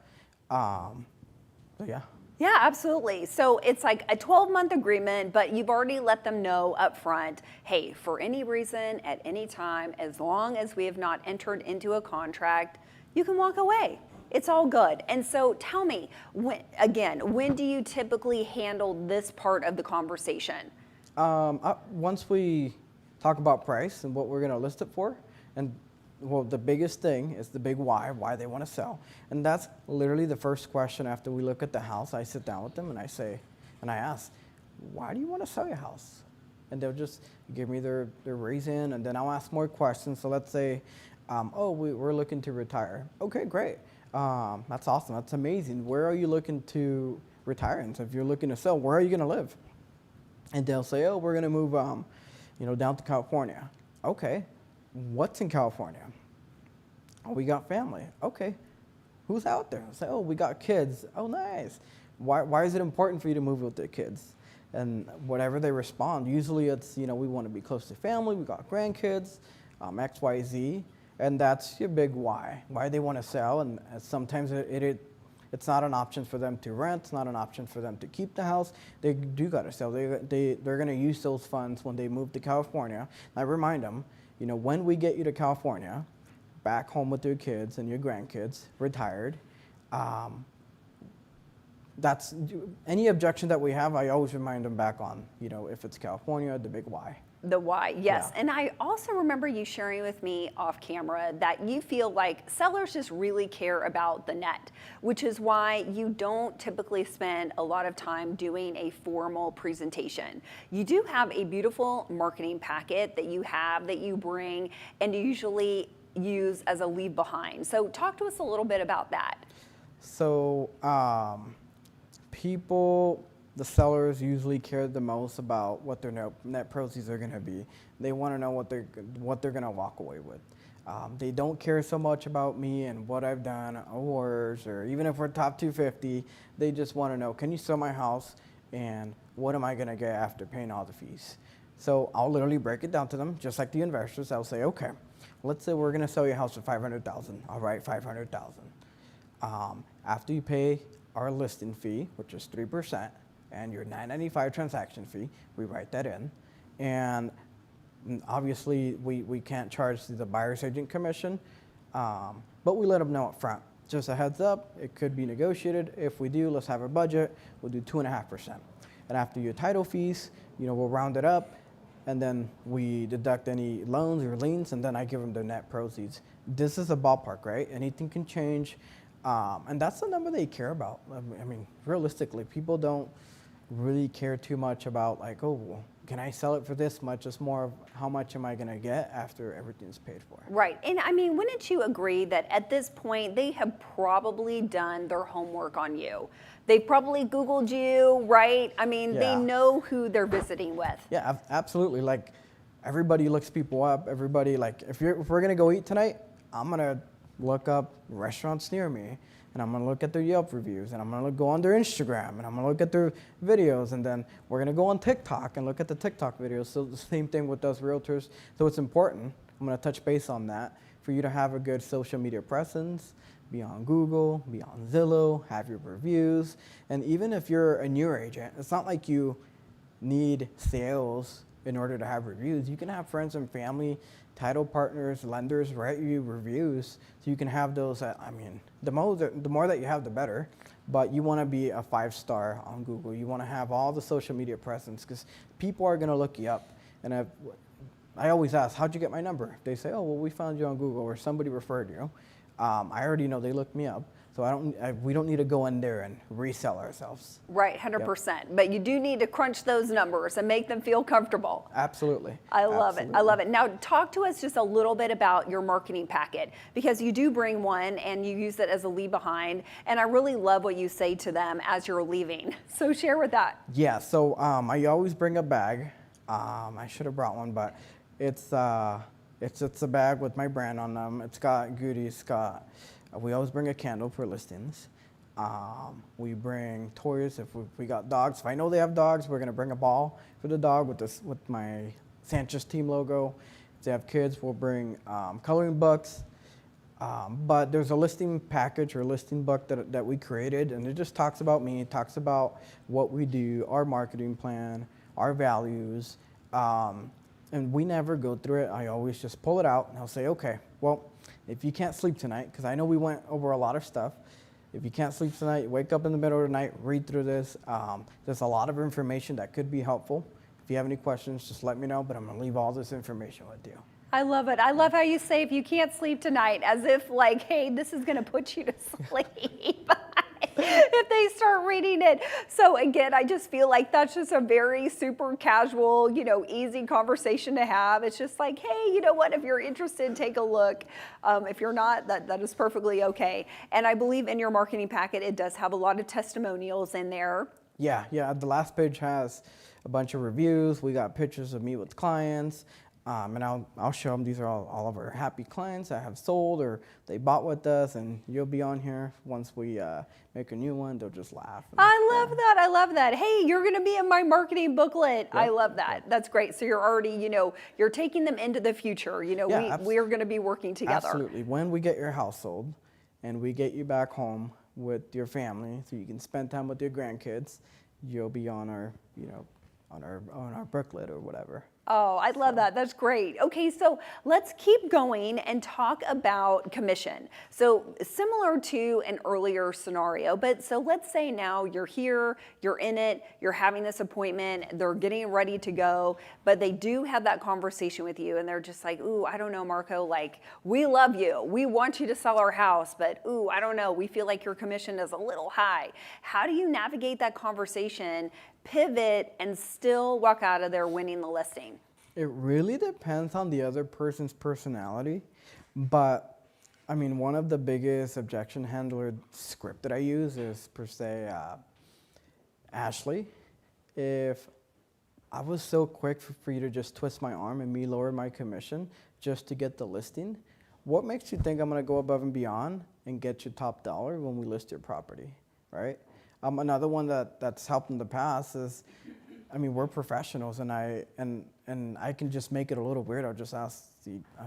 Speaker 2: So, yeah.
Speaker 1: yeah, absolutely. So it's like a 12-month agreement, but you've already let them know up front, hey, for any reason, at any time, as long as we have not entered into a contract, you can walk away. It's all good. And so tell me, when do you typically handle this part of the conversation?
Speaker 2: Once we talk about price and what we're going to list it for, and the biggest thing is the big why they want to sell. And that's literally the first question after we look at the house. I sit down with them and I ask, why do you want to sell your house? And they'll just give me their reason, and then I'll ask more questions. So let's say, we're looking to retire. Okay, great. That's awesome. That's amazing. Where are you looking to retire? And so if you're looking to sell, where are you going to live? And they'll say, oh, we're going to move, down to California. Okay. What's in California? Oh, we got family. Okay. who's out there? Say, oh, we got kids. Oh, nice. Why is it important for you to move with the kids? And whatever they respond, usually it's, we want to be close to family, we got grandkids, X, Y, Z, and that's your big why they want to sell. And sometimes it's not an option for them to rent, it's not an option for them to keep the house. They do got to sell. They're going to use those funds when they move to California. I remind them, when we get you to California, back home with your kids and your grandkids, retired, that's any objection that we have, I always remind them back on, if it's California, the big why.
Speaker 1: The why, yes.
Speaker 2: Yeah.
Speaker 1: And I also remember you sharing with me off camera that you feel like sellers just really care about the net, which is why you don't typically spend a lot of time doing a formal presentation. You do have a beautiful marketing packet that you bring and usually use as a leave behind. So talk to us a little bit about that.
Speaker 2: So the sellers usually care the most about what their net proceeds are going to be. They want to know what they're going to walk away with. They don't care so much about me and what I've done, awards, or even if we're top 250. They just want to know, can you sell my house, and what am I going to get after paying all the fees? So I'll literally break it down to them, just like the investors. I'll say, okay, let's say we're going to sell your house for $500,000. All right, $500,000. After you pay our listing fee, which is 3%, and your $9.95 transaction fee, we write that in. And obviously, we can't charge the buyer's agent commission, but we let them know up front. Just a heads up, it could be negotiated. If we do, let's have a budget. We'll do 2.5%. And after your title fees, we'll round it up, and then we deduct any loans or liens, and then I give them their net proceeds. This is a ballpark, right? Anything can change. And that's the number they care about. I mean, realistically, people don't really care too much about like, oh, well, can I sell it for this much? It's more of how much am I going to get after everything's paid for.
Speaker 1: Right. And I mean, wouldn't you agree that at this point, they have probably done their homework on you? They've probably Googled you, right? I mean, They know who they're visiting with.
Speaker 2: Yeah, absolutely. Like, everybody looks people up. Everybody, like, if we're going to go eat tonight, I'm going to look up restaurants near me, and I'm gonna look at their Yelp reviews, and I'm gonna go on their Instagram, and I'm gonna look at their videos, and then we're gonna go on TikTok and look at the TikTok videos. So the same thing with us realtors. So it's important, I'm gonna touch base on that, for you to have a good social media presence, be on Google, be on Zillow, have your reviews. And even if you're a newer agent, it's not like you need sales in order to have reviews. You can have friends and family, title partners, lenders write you reviews, so you can have those. The more that you have, the better. But you want to be a 5-star on Google. You want to have all the social media presence, because people are going to look you up. And I always ask, how'd you get my number? They say, oh, well, we found you on Google, or somebody referred you. I already know they looked me up. So we don't need to go in there and resell ourselves.
Speaker 1: Right, 100%. Yep. But you do need to crunch those numbers and make them feel comfortable.
Speaker 2: Absolutely.
Speaker 1: I love it. I love it. Now, talk to us just a little bit about your marketing packet, because you do bring one and you use it as a leave behind. And I really love what you say to them as you're leaving. So share with that. Yeah.
Speaker 2: So I always bring a bag. I should have brought one, but it's a bag with my brand on them. It's got goodies. We always bring a candle for listings. We bring toys if we got dogs. If I know they have dogs, we're gonna bring a ball for the dog with my Sanchez team logo. If they have kids, we'll bring coloring books. But there's a listing package or listing book that we created, and it just talks about me. It talks about what we do, our marketing plan, our values, and we never go through it. I always just pull it out and I'll say, okay, well, if you can't sleep tonight, because I know we went over a lot of stuff. If you can't sleep tonight, wake up in the middle of the night, read through this. There's a lot of information that could be helpful. If you have any questions, just let me know, but I'm gonna leave all this information with you.
Speaker 1: I love it. I love how you say, if you can't sleep tonight, as if like, hey, this is gonna put you to sleep. If they start reading it. So again, I just feel like that's just a very super casual, easy conversation to have. It's just like, hey, you know what? If you're interested, take a look. If you're not, that is perfectly okay. And I believe in your marketing packet, it does have a lot of testimonials in there.
Speaker 2: Yeah. The last page has a bunch of reviews. We got pictures of me with clients. And I'll show them these are all of our happy clients that have sold or they bought with us, and you'll be on here. Once we make a new one, they'll just laugh.
Speaker 1: I love that. I love that. Hey, you're going to be in my marketing booklet. I love that.
Speaker 2: Yeah.
Speaker 1: That's great. So you're already, you're taking them into the future. We're going to be working together.
Speaker 2: Absolutely. When we get your house sold and we get you back home with your family so you can spend time with your grandkids, you'll be on our, on our booklet or whatever.
Speaker 1: Oh, I love that. That's great. Okay, so let's keep going and talk about commission. So similar to an earlier scenario, but so let's say now you're here, you're in it, you're having this appointment, they're getting ready to go, but they do have that conversation with you and they're just like, ooh, I don't know, Marco, like, we love you. We want you to sell our house, but ooh, I don't know. We feel like your commission is a little high. How do you navigate that conversation, pivot, and still walk out of there winning the listing?
Speaker 2: It really depends on the other person's personality, but I mean, one of the biggest objection handler script that I use is per se, Ashley, if I was so quick for you to just twist my arm and me lower my commission just to get the listing, what makes you think I'm gonna go above and beyond and get you top dollar when we list your property, right? Another one that's helped in the past is, I mean, we're professionals, and I can just make it a little weird. I'll just ask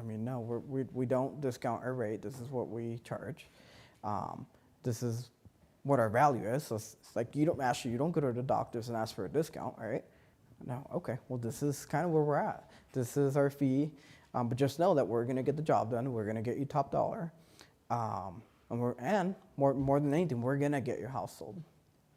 Speaker 2: no, we don't discount our rate. This is what we charge. This is what our value is. So it's like you don't go to the doctors and ask for a discount, right? No, okay. Well, this is kind of where we're at. This is our fee, but just know that we're gonna get the job done. We're gonna get you top dollar, and more than anything, we're gonna get your house sold.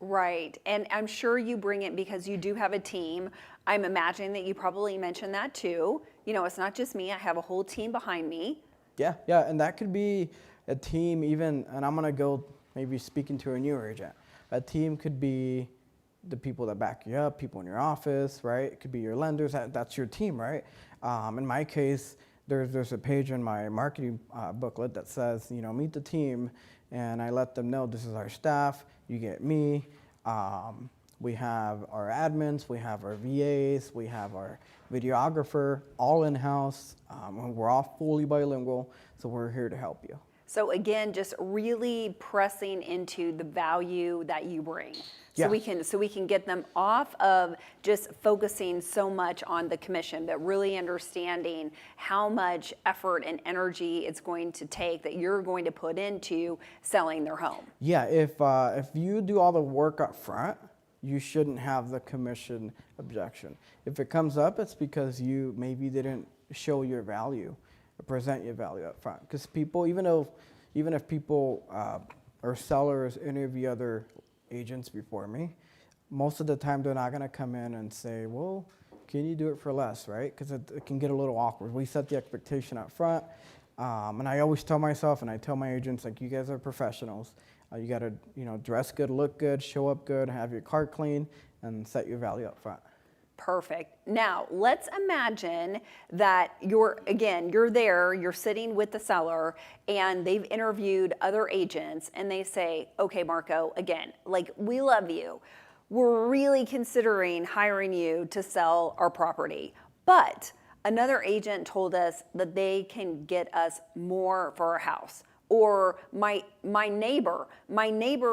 Speaker 1: Right, and I'm sure you bring it because you do have a team. I'm imagining that you probably mentioned that too. It's not just me, I have a whole team behind me.
Speaker 2: Yeah, and that could be a team even, and I'm gonna go maybe speaking to a newer agent. A team could be the people that back you up, people in your office, right? It could be your lenders, that's your team, right? In my case, there's a page in my marketing booklet that says, meet the team, and I let them know this is our staff, you get me, we have our admins, we have our VAs, we have our videographer, all in-house, we're all fully bilingual, so we're here to help you.
Speaker 1: So again, just really pressing into the value that you bring. So we can get them off of just focusing so much on the commission, but really understanding how much effort and energy it's going to take that you're going to put into selling their home.
Speaker 2: Yeah, if you do all the work up front, you shouldn't have the commission objection. If it comes up, it's because you maybe didn't show your value, or present your value up front. Because people, even if people or sellers interview other agents before me, most of the time they're not going to come in and say, well, can you do it for less, right? Because it can get a little awkward. We set the expectation up front, and I always tell myself, and I tell my agents, like, you guys are professionals. You got to, dress good, look good, show up good, have your car clean, and set your value up front.
Speaker 1: Perfect. Now, let's imagine that you're there, you're sitting with the seller, and they've interviewed other agents, and they say, okay, Marco, again, like, we love you. We're really considering hiring you to sell our property. But another agent told us that they can get us more for our house. Or my neighbor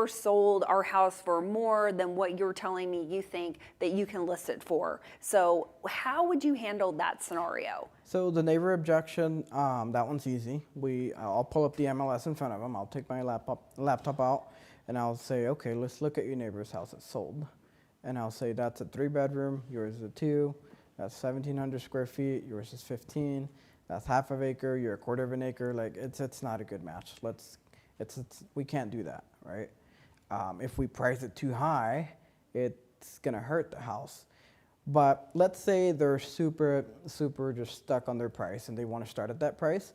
Speaker 1: sold our house for more than what you're telling me you think that you can list it for. So how would you handle that scenario?
Speaker 2: So the neighbor objection, that one's easy. I'll pull up the MLS in front of them. I'll take my laptop out, and I'll say, okay, let's look at your neighbor's house that's sold. And I'll say that's a 3-bedroom, yours is a 2. That's 1,700 square feet, yours is 15. That's half of an acre, you're a quarter of an acre. Like, it's not a good match. We can't do that, right? If we price it too high, it's gonna hurt the house. But let's say they're super just stuck on their price and they want to start at that price.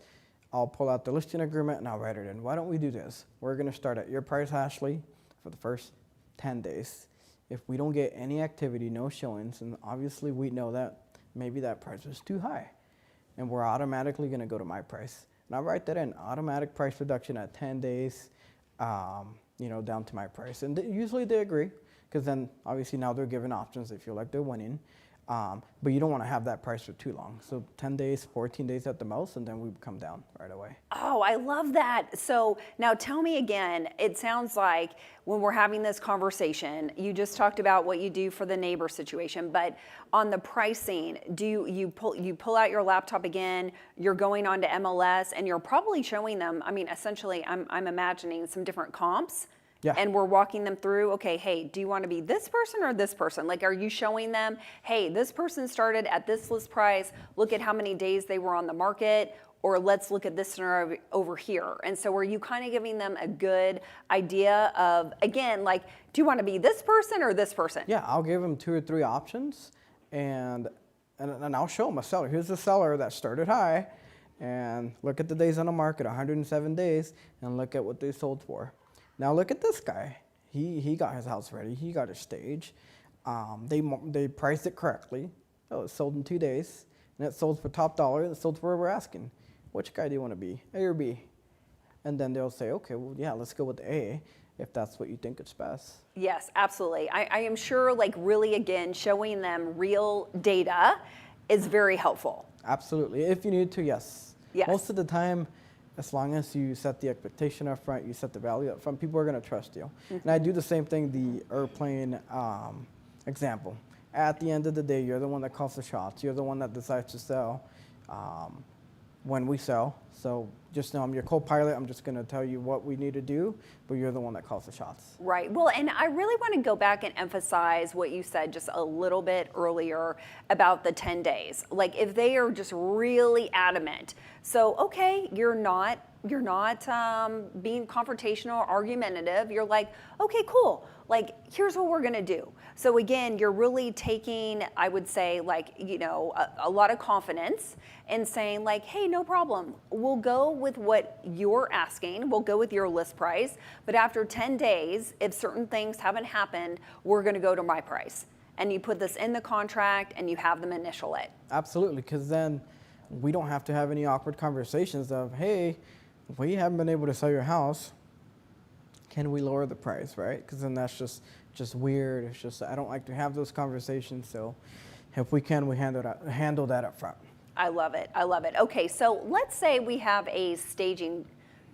Speaker 2: I'll pull out the listing agreement and I'll write it in. Why don't we do this? We're gonna start at your price, Ashley, for the first 10 days. If we don't get any activity, no showings, and obviously we know that maybe that price was too high, and we're automatically going to go to my price. And I'll write that in, automatic price reduction at 10 days, down to my price. And usually they agree, because then obviously now they're given options. They feel like they're winning. But you don't want to have that price for too long. So 10 days, 14 days at the most, and then we come down right away.
Speaker 1: Oh, I love that. So now tell me again, it sounds like when we're having this conversation, you just talked about what you do for the neighbor situation, but on the pricing, you pull out your laptop again, you're going on to MLS, and you're probably showing them, I mean, essentially, I'm imagining some different comps.
Speaker 2: Yeah.
Speaker 1: And we're walking them through, okay, hey, do you want to be this person or this person? Like, are you showing them, hey, this person started at this list price, look at how many days they were on the market, or let's look at this scenario over here. And so are you kind of giving them a good idea of, again, like, do you want to be this person or this person?
Speaker 2: Yeah, I'll give them 2 or 3 options, and I'll show them a seller. Here's a seller that started high, and look at the days on the market, 107 days, and look at what they sold for. Now look at this guy. He got his house ready. He got a stage. They priced it correctly. Oh, it sold in 2 days, and it sold for top dollar. It sold for what we're asking. Which guy do you want to be, A or B? And then they'll say, okay, well, yeah, let's go with the A if that's what you think is best.
Speaker 1: Yes, absolutely. I am sure, like, really, again, showing them real data is very helpful.
Speaker 2: Absolutely. If you need to, yes.
Speaker 1: Yes.
Speaker 2: Most of the time, as long as you set the expectation up front, you set the value up front, people are going to trust you. And I do the same thing, the airplane example. At the end of the day, you're the one that calls the shots. You're the one that decides to sell when we sell. So just know I'm your co-pilot. I'm just going to tell you what we need to do, but you're the one that calls the shots.
Speaker 1: Right. Well, and I really want to go back and emphasize what you said just a little bit earlier about the 10 days. Like, if they are just really adamant, so okay, you're not being confrontational or argumentative. You're like, okay, cool. Like, here's what we're going to do. So again, you're really taking, I would say, like, you know, a lot of confidence and saying, like, hey, no problem. We'll go with what you're asking. We'll go with your list price. But after 10 days, if certain things haven't happened, we're going to go to my price. And you put this in the contract and you have them initial it.
Speaker 2: Absolutely, because then we don't have to have any awkward conversations of, hey, we haven't been able to sell your house. Can we lower the price, right? Because then that's just weird. It's just, I don't like to have those conversations. So if we can, we handle that up front.
Speaker 1: I love it. I love it. Okay, so let's say we have a staging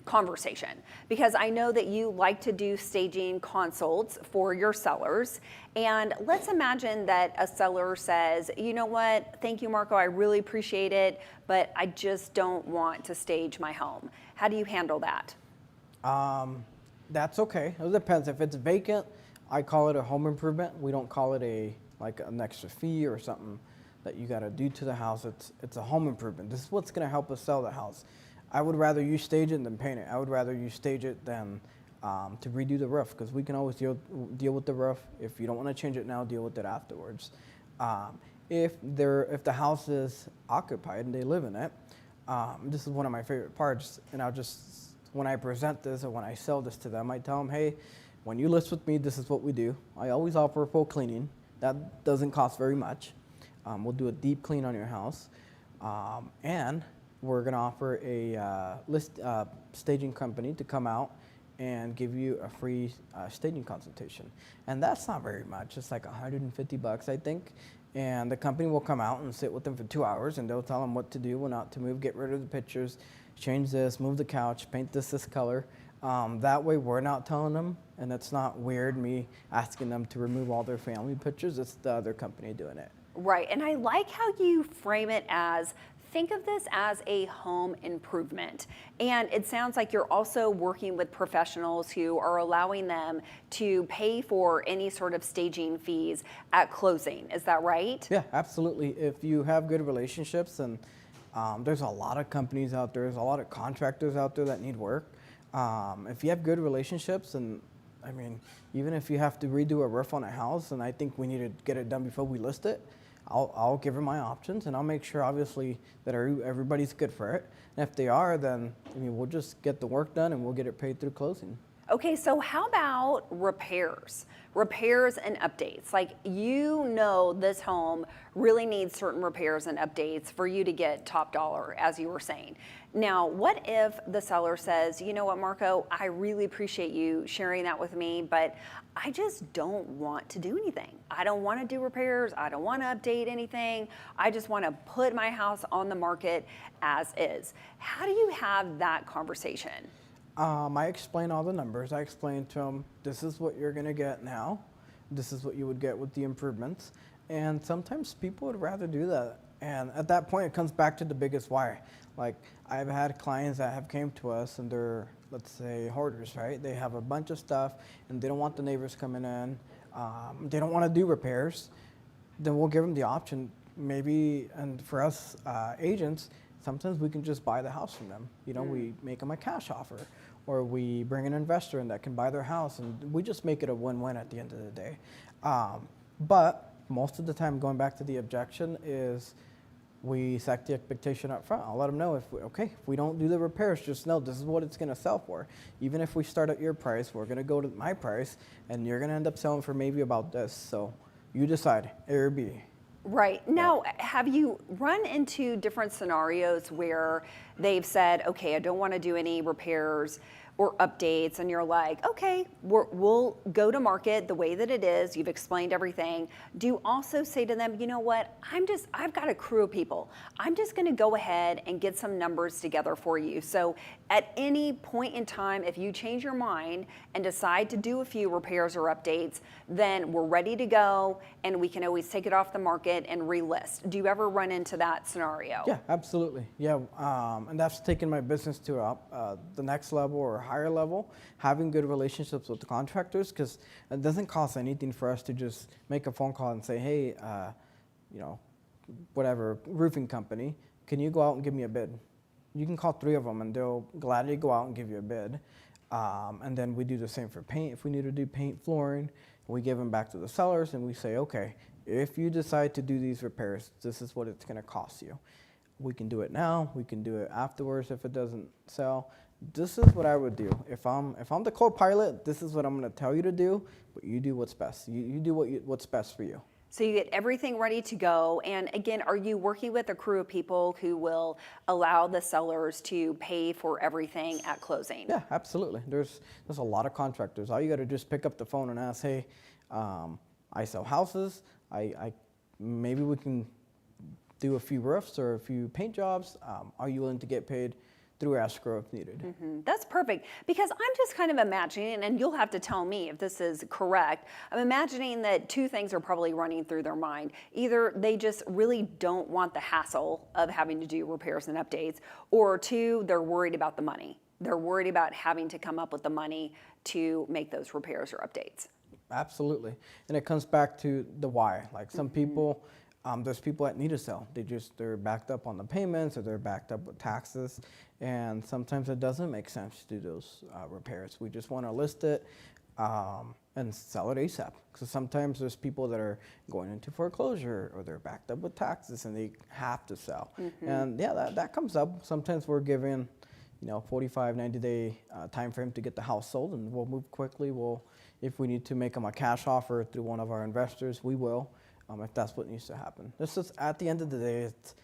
Speaker 1: conversation, because I know that you like to do staging consults for your sellers. And let's imagine that a seller says, you know what, thank you, Marco, I really appreciate it, but I just don't want to stage my home. How do you handle that?
Speaker 2: That's okay. It depends. If it's vacant, I call it a home improvement. We don't call it an extra fee or something that you got to do to the house. It's a home improvement. This is what's going to help us sell the house. I would rather you stage it than paint it. I would rather you stage it than to redo the roof, because we can always deal with the roof. If you don't want to change it now, deal with it afterwards. If the house is occupied and they live in it, this is one of my favorite parts, and when I present this or when I sell this to them, I tell them, hey, when you list with me, this is what we do. I always offer a full cleaning. That doesn't cost very much. We'll do a deep clean on your house. And we're going to offer a staging company to come out and give you a free staging consultation. And that's not very much. It's like $150, I think. And the company will come out and sit with them for 2 hours, and they'll tell them what to do, when not to move, get rid of the pictures, change this, move the couch, paint this color. That way we're not telling them, and it's not weird me asking them to remove all their family pictures. It's the other company doing it.
Speaker 1: Right, and I like how you frame it as, think of this as a home improvement. And it sounds like you're also working with professionals who are allowing them to pay for any sort of staging fees at closing. Is that right?
Speaker 2: Yeah, absolutely. If you have good relationships, and there's a lot of companies out there, there's a lot of contractors out there that need work. If you have good relationships, and I mean, even if you have to redo a roof on a house, and I think we need to get it done before we list it, I'll give her my options, and I'll make sure, obviously, that everybody's good for it. And if they are, then we'll just get the work done, and we'll get it paid through closing.
Speaker 1: Okay, so how about repairs? Repairs and updates. Like, you know, this home really needs certain repairs and updates for you to get top dollar, as you were saying. Now, what if the seller says, you know what, Marco, I really appreciate you sharing that with me, but I just don't want to do anything. I don't want to do repairs. I don't want to update anything. I just want to put my house on the market as is. How do you have that conversation?
Speaker 2: I explain all the numbers. I explain to them, this is what you're going to get now. This is what you would get with the improvements. And sometimes people would rather do that. And at that point, it comes back to the biggest why. Like, I've had clients that have came to us and they're, let's say, hoarders, right? They have a bunch of stuff and they don't want the neighbors coming in. They don't want to do repairs. Then we'll give them the option. Maybe, and for us agents, sometimes we can just buy the house from them. You know, we make them a cash offer, or we bring an investor in that can buy their house, and we just make it a win-win at the end of the day. But most of the time, going back to the objection, is we set the expectation up front. I'll let them know if we don't do the repairs, just know this is what it's going to sell for. Even if we start at your price, we're going to go to my price, and you're going to end up selling for maybe about this. So you decide, A or B.
Speaker 1: Right. Now, have you run into different scenarios where they've said, okay, I don't want to do any repairs or updates, and you're like, okay, we'll go to market the way that it is. You've explained everything. Do you also say to them, you know what, I've got a crew of people. I'm just going to go ahead and get some numbers together for you. So at any point in time, if you change your mind and decide to do a few repairs or updates, then we're ready to go, and we can always take it off the market and relist. Do you ever run into that scenario?
Speaker 2: Yeah, absolutely. Yeah, and that's taken my business to the next level or higher level, having good relationships with the contractors, because it doesn't cost anything for us to just make a phone call and say, hey, you know, whatever, roofing company, can you go out and give me a bid? You can call 3 of them and they'll gladly go out and give you a bid. And then we do the same for paint. If we need to do paint, flooring, we give them back to the sellers and we say, okay, if you decide to do these repairs, this is what it's going to cost you. We can do it now. We can do it afterwards if it doesn't sell. This is what I would do. If I'm the co-pilot, this is what I'm going to tell you to do, but you do what's best. You do what's best for you.
Speaker 1: So you get everything ready to go. And again, are you working with a crew of people who will allow the sellers to pay for everything at closing?
Speaker 2: Yeah, absolutely. There's a lot of contractors. All you got to just pick up the phone and ask, hey, I sell houses. I maybe we can do a few roofs or a few paint jobs. Are you willing to get paid through escrow if needed?
Speaker 1: Mm-hmm. That's perfect, because I'm just kind of imagining, and you'll have to tell me if this is correct, I'm imagining that 2 things are probably running through their mind. Either they just really don't want the hassle of having to do repairs and updates, or 2, they're worried about the money. They're worried about having to come up with the money to make those repairs or updates.
Speaker 2: Absolutely. And it comes back to the why. Like some people, there's people that need to sell. They're backed up on the payments, or they're backed up with taxes. And sometimes it doesn't make sense to do those repairs. We just want to list it and sell it ASAP. Because sometimes there's people that are going into foreclosure, or they're backed up with taxes and they have to sell. And yeah, that comes up. Sometimes we're given, 45, 90-day time frame to get the house sold, and we'll move quickly. If we need to make them a cash offer through one of our investors, we will, if that's what needs to happen. This is, at the end of the day, it's,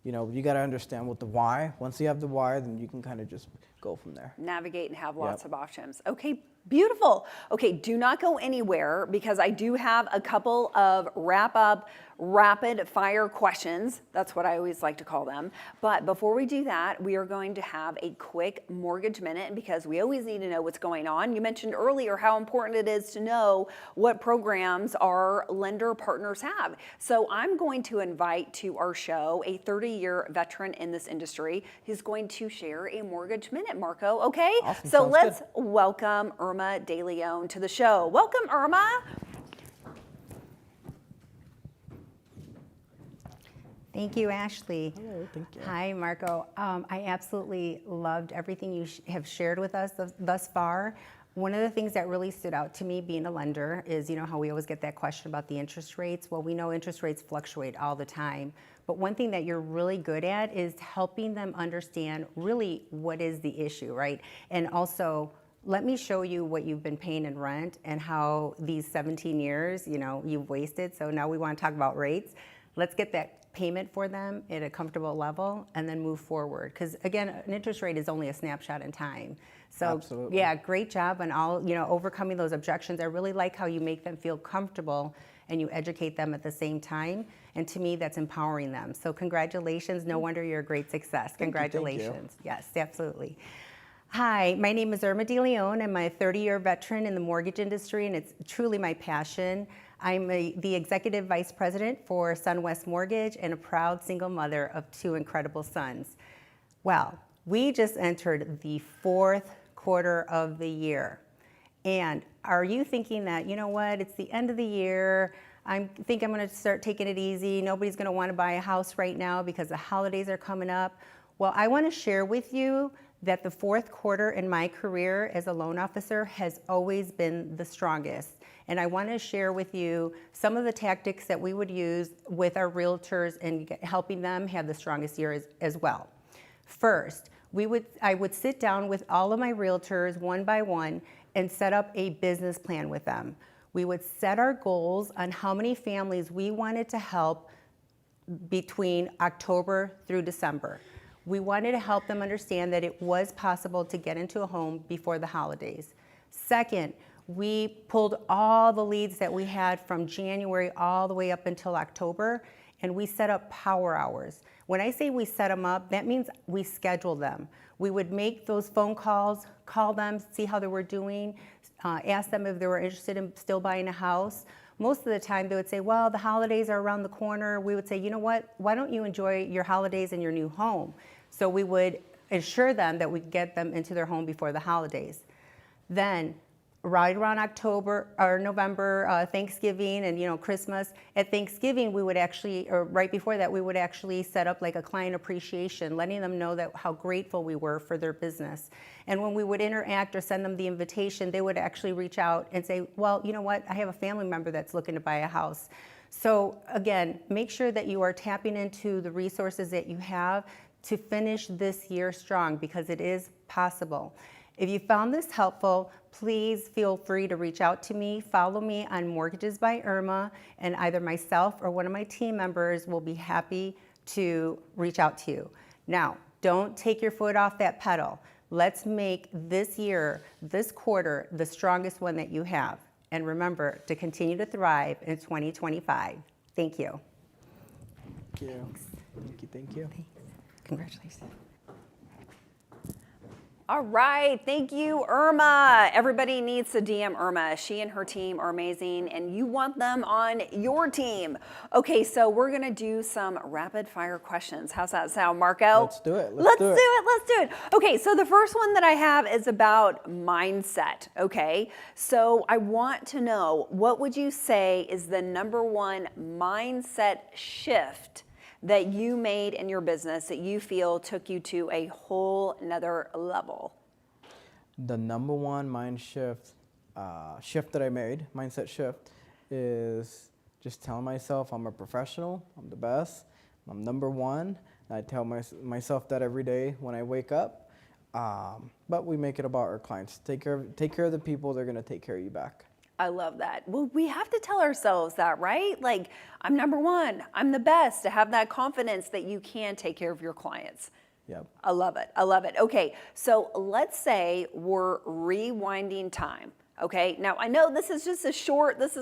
Speaker 2: you got to understand what the why. Once you have the why, then you can kind of just go from there.
Speaker 1: Navigate and have lots of options. Okay, beautiful. Okay, do not go anywhere, because I do have a couple of wrap-up rapid fire questions. That's what I always like to call them. But before we do that, we are going to have a quick mortgage minute, because we always need to know what's going on. You mentioned earlier how important it is to know what programs our lender partners have. So I'm going to invite to our show a 30-year veteran in this industry who's going to share a mortgage minute, Marco, okay?
Speaker 2: Awesome.
Speaker 1: So
Speaker 2: Sounds
Speaker 1: let's
Speaker 2: good.
Speaker 1: welcome Irma De Leon to the show. Welcome, Irma.
Speaker 3: Thank you, Ashley.
Speaker 2: Hello, thank you.
Speaker 3: Hi, Marco. I absolutely loved everything you have shared with us thus far. One of the things that really stood out to me being a lender is, how we always get that question about the interest rates. Well, we know interest rates fluctuate all the time. But one thing that you're really good at is helping them understand really what is the issue, right? And also let me show you what you've been paying in rent and how these 17 years, you've wasted. So now we want to talk about rates. Let's get that payment for them at a comfortable level and then move forward. Because again, an interest rate is only a snapshot in time. So
Speaker 2: Absolutely.
Speaker 3: yeah, great job on all, overcoming those objections. I really like how you make them feel comfortable and you educate them at the same time. And to me, that's empowering them. So congratulations. No wonder you're a great success. Congratulations. Yes, absolutely. Hi, my name is Irma DeLeon. I'm a 30-year veteran in the mortgage industry, and it's truly my passion. I'm the Executive Vice President for SunWest Mortgage and a proud single mother of 2 incredible sons. Well, we just entered the 4th quarter of the year. And are you thinking that, you know what, it's the end of the year, I think I'm going to start taking it easy, nobody's going to want to buy a house right now because the holidays are coming up? Well, I want to share with you that the 4th quarter in my career as a loan officer has always been the strongest. And I want to share with you some of the tactics that we would use with our realtors in helping them have the strongest year as well. First, I would sit down with all of my realtors one by one and set up a business plan with them. We would set our goals on how many families we wanted to help between October through December. We wanted to help them understand that it was possible to get into a home before the holidays. Second, we pulled all the leads that we had from January all the way up until October, and we set up power hours. When I say we set them up, that means we scheduled them. We would make those phone calls, call them, see how they were doing, ask them if they were interested in still buying a house. Most of the time they would say, well, the holidays are around the corner. We would say, you know what, why don't you enjoy your holidays in your new home? So we would assure them that we get them into their home before the holidays. Then right around October or November, Thanksgiving and Christmas, at Thanksgiving we would actually, or right before that, we would actually set up like a client appreciation, letting them know that how grateful we were for their business. And when we would interact or send them the invitation, they would actually reach out and say, well, you know what, I have a family member that's looking to buy a house. So again, make sure that you are tapping into the resources that you have to finish this year strong, because it is possible. If you found this helpful, please feel free to reach out to me. Follow me on Mortgages by Irma, and either myself or one of my team members will be happy to reach out to you. Now, don't take your foot off that pedal. Let's make this year, this quarter, the strongest one that you have. And remember to continue to thrive in 2025. Thank you.
Speaker 2: Thank you. Thank you. Thank you.
Speaker 3: Thanks. Congratulations.
Speaker 1: All right, thank you, Irma. Everybody needs to DM Irma. She and her team are amazing, and you want them on your team. Okay, so we're gonna do some rapid fire questions. How's that sound, Marco?
Speaker 2: Let's do it.
Speaker 1: Let's do it. Okay, so the first one that I have is about mindset, okay? So I want to know, what would you say is the #1 mindset shift that you made in your business that you feel took you to a whole nother level?
Speaker 2: The #1 shift that I made, mindset shift, is just telling myself I'm a professional, I'm the best, I'm #1. And I tell myself that every day when I wake up. But we make it about our clients. Take care of the people, they're gonna take care of you back.
Speaker 1: I love that. Well, we have to tell ourselves that, right? Like, I'm #1, I'm the best, to have that confidence that you can take care of your clients.
Speaker 2: Yep.
Speaker 1: I love it. Okay, so let's say we're rewinding time. Okay, now I know this is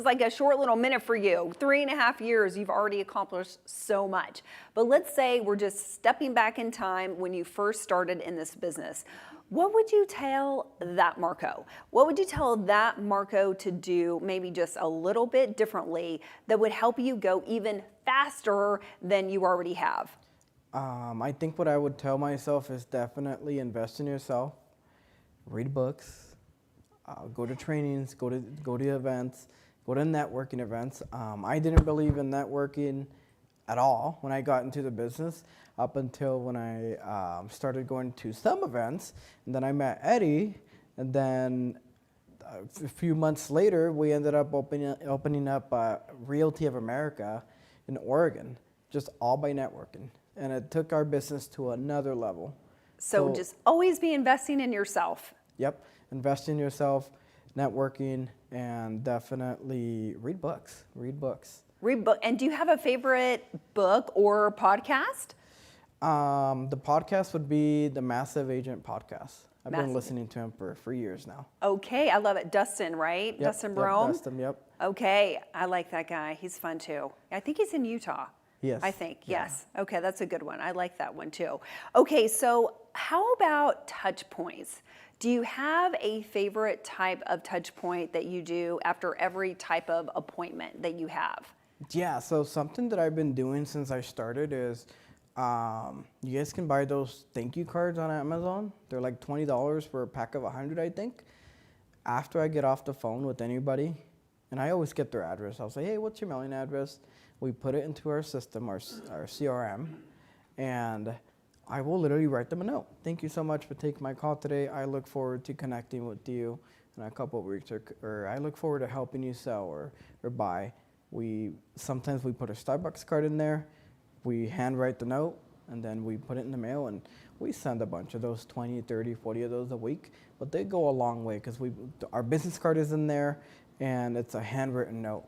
Speaker 1: like a short little minute for you. 3.5 years, you've already accomplished so much. But let's say we're just stepping back in time when you first started in this business. What would you tell that Marco? What would you tell that Marco to do maybe just a little bit differently that would help you go even faster than you already have?
Speaker 2: I think what I would tell myself is definitely invest in yourself, read books, go to trainings, go to events, go to networking events. I didn't believe in networking at all when I got into the business, up until when I started going to some events, and then I met Eddie, and then a few months later we ended up opening up Realty of America in Oregon, just all by networking, and it took our business to another level.
Speaker 1: So just always be investing in yourself.
Speaker 2: Yep. Invest in yourself, networking, and definitely read books. Read books.
Speaker 1: Read book. And do you have a favorite book or podcast?
Speaker 2: The podcast would be the Massive Agent podcast. I've been
Speaker 1: Massive.
Speaker 2: listening to him for years now.
Speaker 1: Okay, I love it. Dustin, right?
Speaker 2: Yep,
Speaker 1: Dustin
Speaker 2: yep,
Speaker 1: Brome?
Speaker 2: Dustin, yep.
Speaker 1: Okay, I like that guy. He's fun too. I think he's in Utah.
Speaker 2: Yes.
Speaker 1: I think,
Speaker 2: Yeah.
Speaker 1: yes. Okay, that's a good one. I like that one too. Okay, so how about touch points? Do you have a favorite type of touch point that you do after every type of appointment that you have?
Speaker 2: Yeah, so something that I've been doing since I started is you guys can buy those thank you cards on Amazon. They're like $20 for a pack of 100, I think. After I get off the phone with anybody, and I always get their address, I'll say, hey, what's your mailing address? We put it into our system, our CRM, and I will literally write them a note. Thank you so much for taking my call today. I look forward to connecting with you in a couple of weeks, or I look forward to helping you sell or buy. Sometimes we put a Starbucks card in there, we handwrite the note, and then we put it in the mail, and we send a bunch of those, 20, 30, 40 of those a week. But they go a long way because our business card is in there, and it's a handwritten note.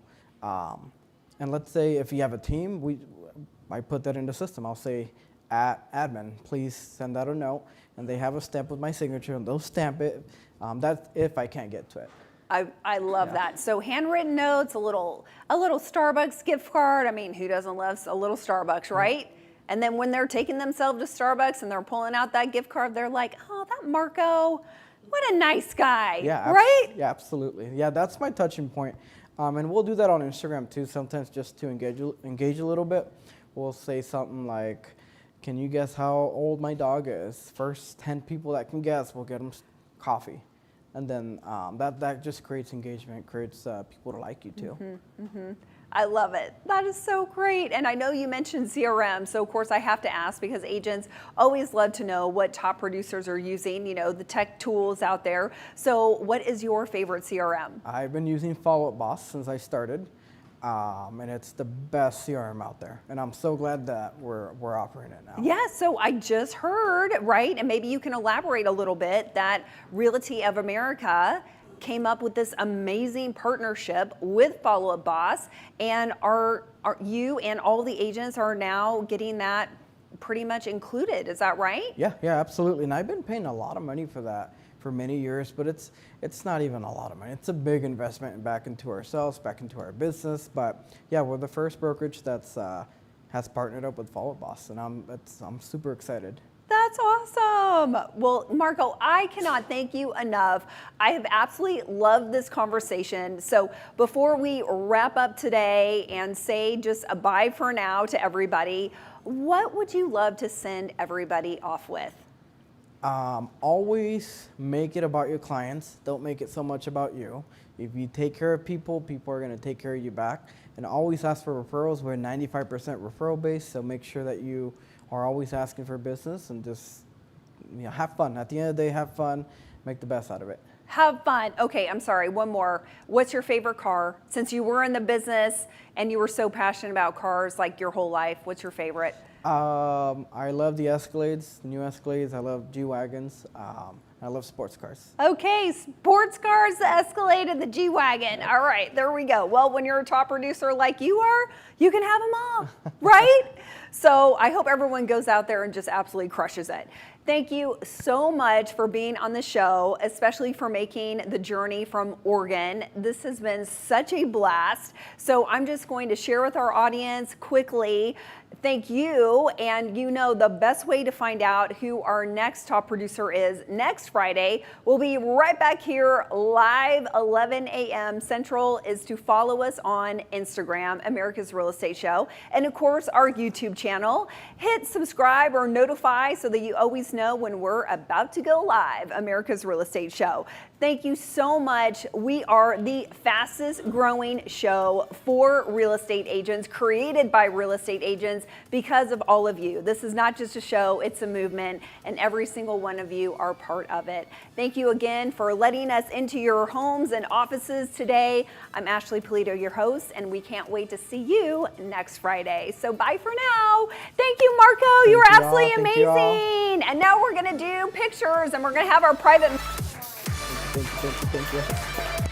Speaker 2: And let's say if you have a team, I put that in the system. I'll say, admin, please send out a note, and they have a stamp with my signature, and they'll stamp it. That's if I can't get to it.
Speaker 1: I love that. So handwritten notes, a little Starbucks gift card. I mean, who doesn't love a little Starbucks, right? And then when they're taking themselves to Starbucks and they're pulling out that gift card, they're like, oh, that Marco, what a nice guy,
Speaker 2: Yeah,
Speaker 1: right?
Speaker 2: Yeah, absolutely. Yeah, that's my touching point. And we'll do that on Instagram too, sometimes just to engage a little bit. We'll say something like, can you guess how old my dog is? First 10 people that can guess, we'll get them coffee. And then that just creates engagement, creates people to like you too.
Speaker 1: I love it. That is so great. And I know you mentioned CRM, so of course I have to ask because agents always love to know what top producers are using, the tech tools out there. So what is your favorite CRM?
Speaker 2: I've been using Follow Up Boss since I started, and it's the best CRM out there. And I'm so glad that we're offering it now.
Speaker 1: Yeah, so I just heard, right, and maybe you can elaborate a little bit, that Realty of America came up with this amazing partnership with Follow Up Boss, and are you and all the agents are now getting that pretty much included. Is that right?
Speaker 2: Yeah, absolutely. And I've been paying a lot of money for that for many years, but it's not even a lot of money. It's a big investment back into ourselves, back into our business. But yeah, we're the first brokerage that's has partnered up with Follow Up Boss, and I'm super excited.
Speaker 1: That's awesome. Well, Marco, I cannot thank you enough. I have absolutely loved this conversation. So before we wrap up today and say just a bye for now to everybody, what would you love to send everybody off with?
Speaker 2: Always make it about your clients. Don't make it so much about you. If you take care of people, people are going to take care of you back. And always ask for referrals. We're 95% referral based, so make sure that you are always asking for business and just have fun. At the end of the day, have fun, make the best out of it.
Speaker 1: Have fun. Okay, I'm sorry, one more. What's your favorite car? Since you were in the business and you were so passionate about cars like your whole life, what's your favorite?
Speaker 2: I love the Escalades, new Escalades. I love G-Wagons. I love sports cars.
Speaker 1: Okay, sports cars, the Escalade, and the G-Wagon. All right, there we go. Well, when you're a top producer like you are, you can have them all, right? So I hope everyone goes out there and just absolutely crushes it. Thank you so much for being on the show, especially for making the journey from Oregon. This has been such a blast. So I'm just going to share with our audience quickly. Thank you. And the best way to find out who our next top producer is next Friday. We'll be right back here live 11 a.m. Central is to follow us on Instagram, America's Real Estate Show. And of course, our YouTube channel. Hit subscribe or notify so that you always know when we're about to go live, America's Real Estate Show. Thank you so much. We are the fastest growing show for real estate agents, created by real estate agents because of all of you. This is not just a show, it's a movement, and every single one of you are part of it. Thank you again for letting us into your homes and offices today. I'm Ashley Polito, your host, and we can't wait to see you next Friday. So bye for now. Thank you, Marco. You were absolutely amazing. And now we're going to do pictures, and we're going to have our private...
Speaker 2: Thank you.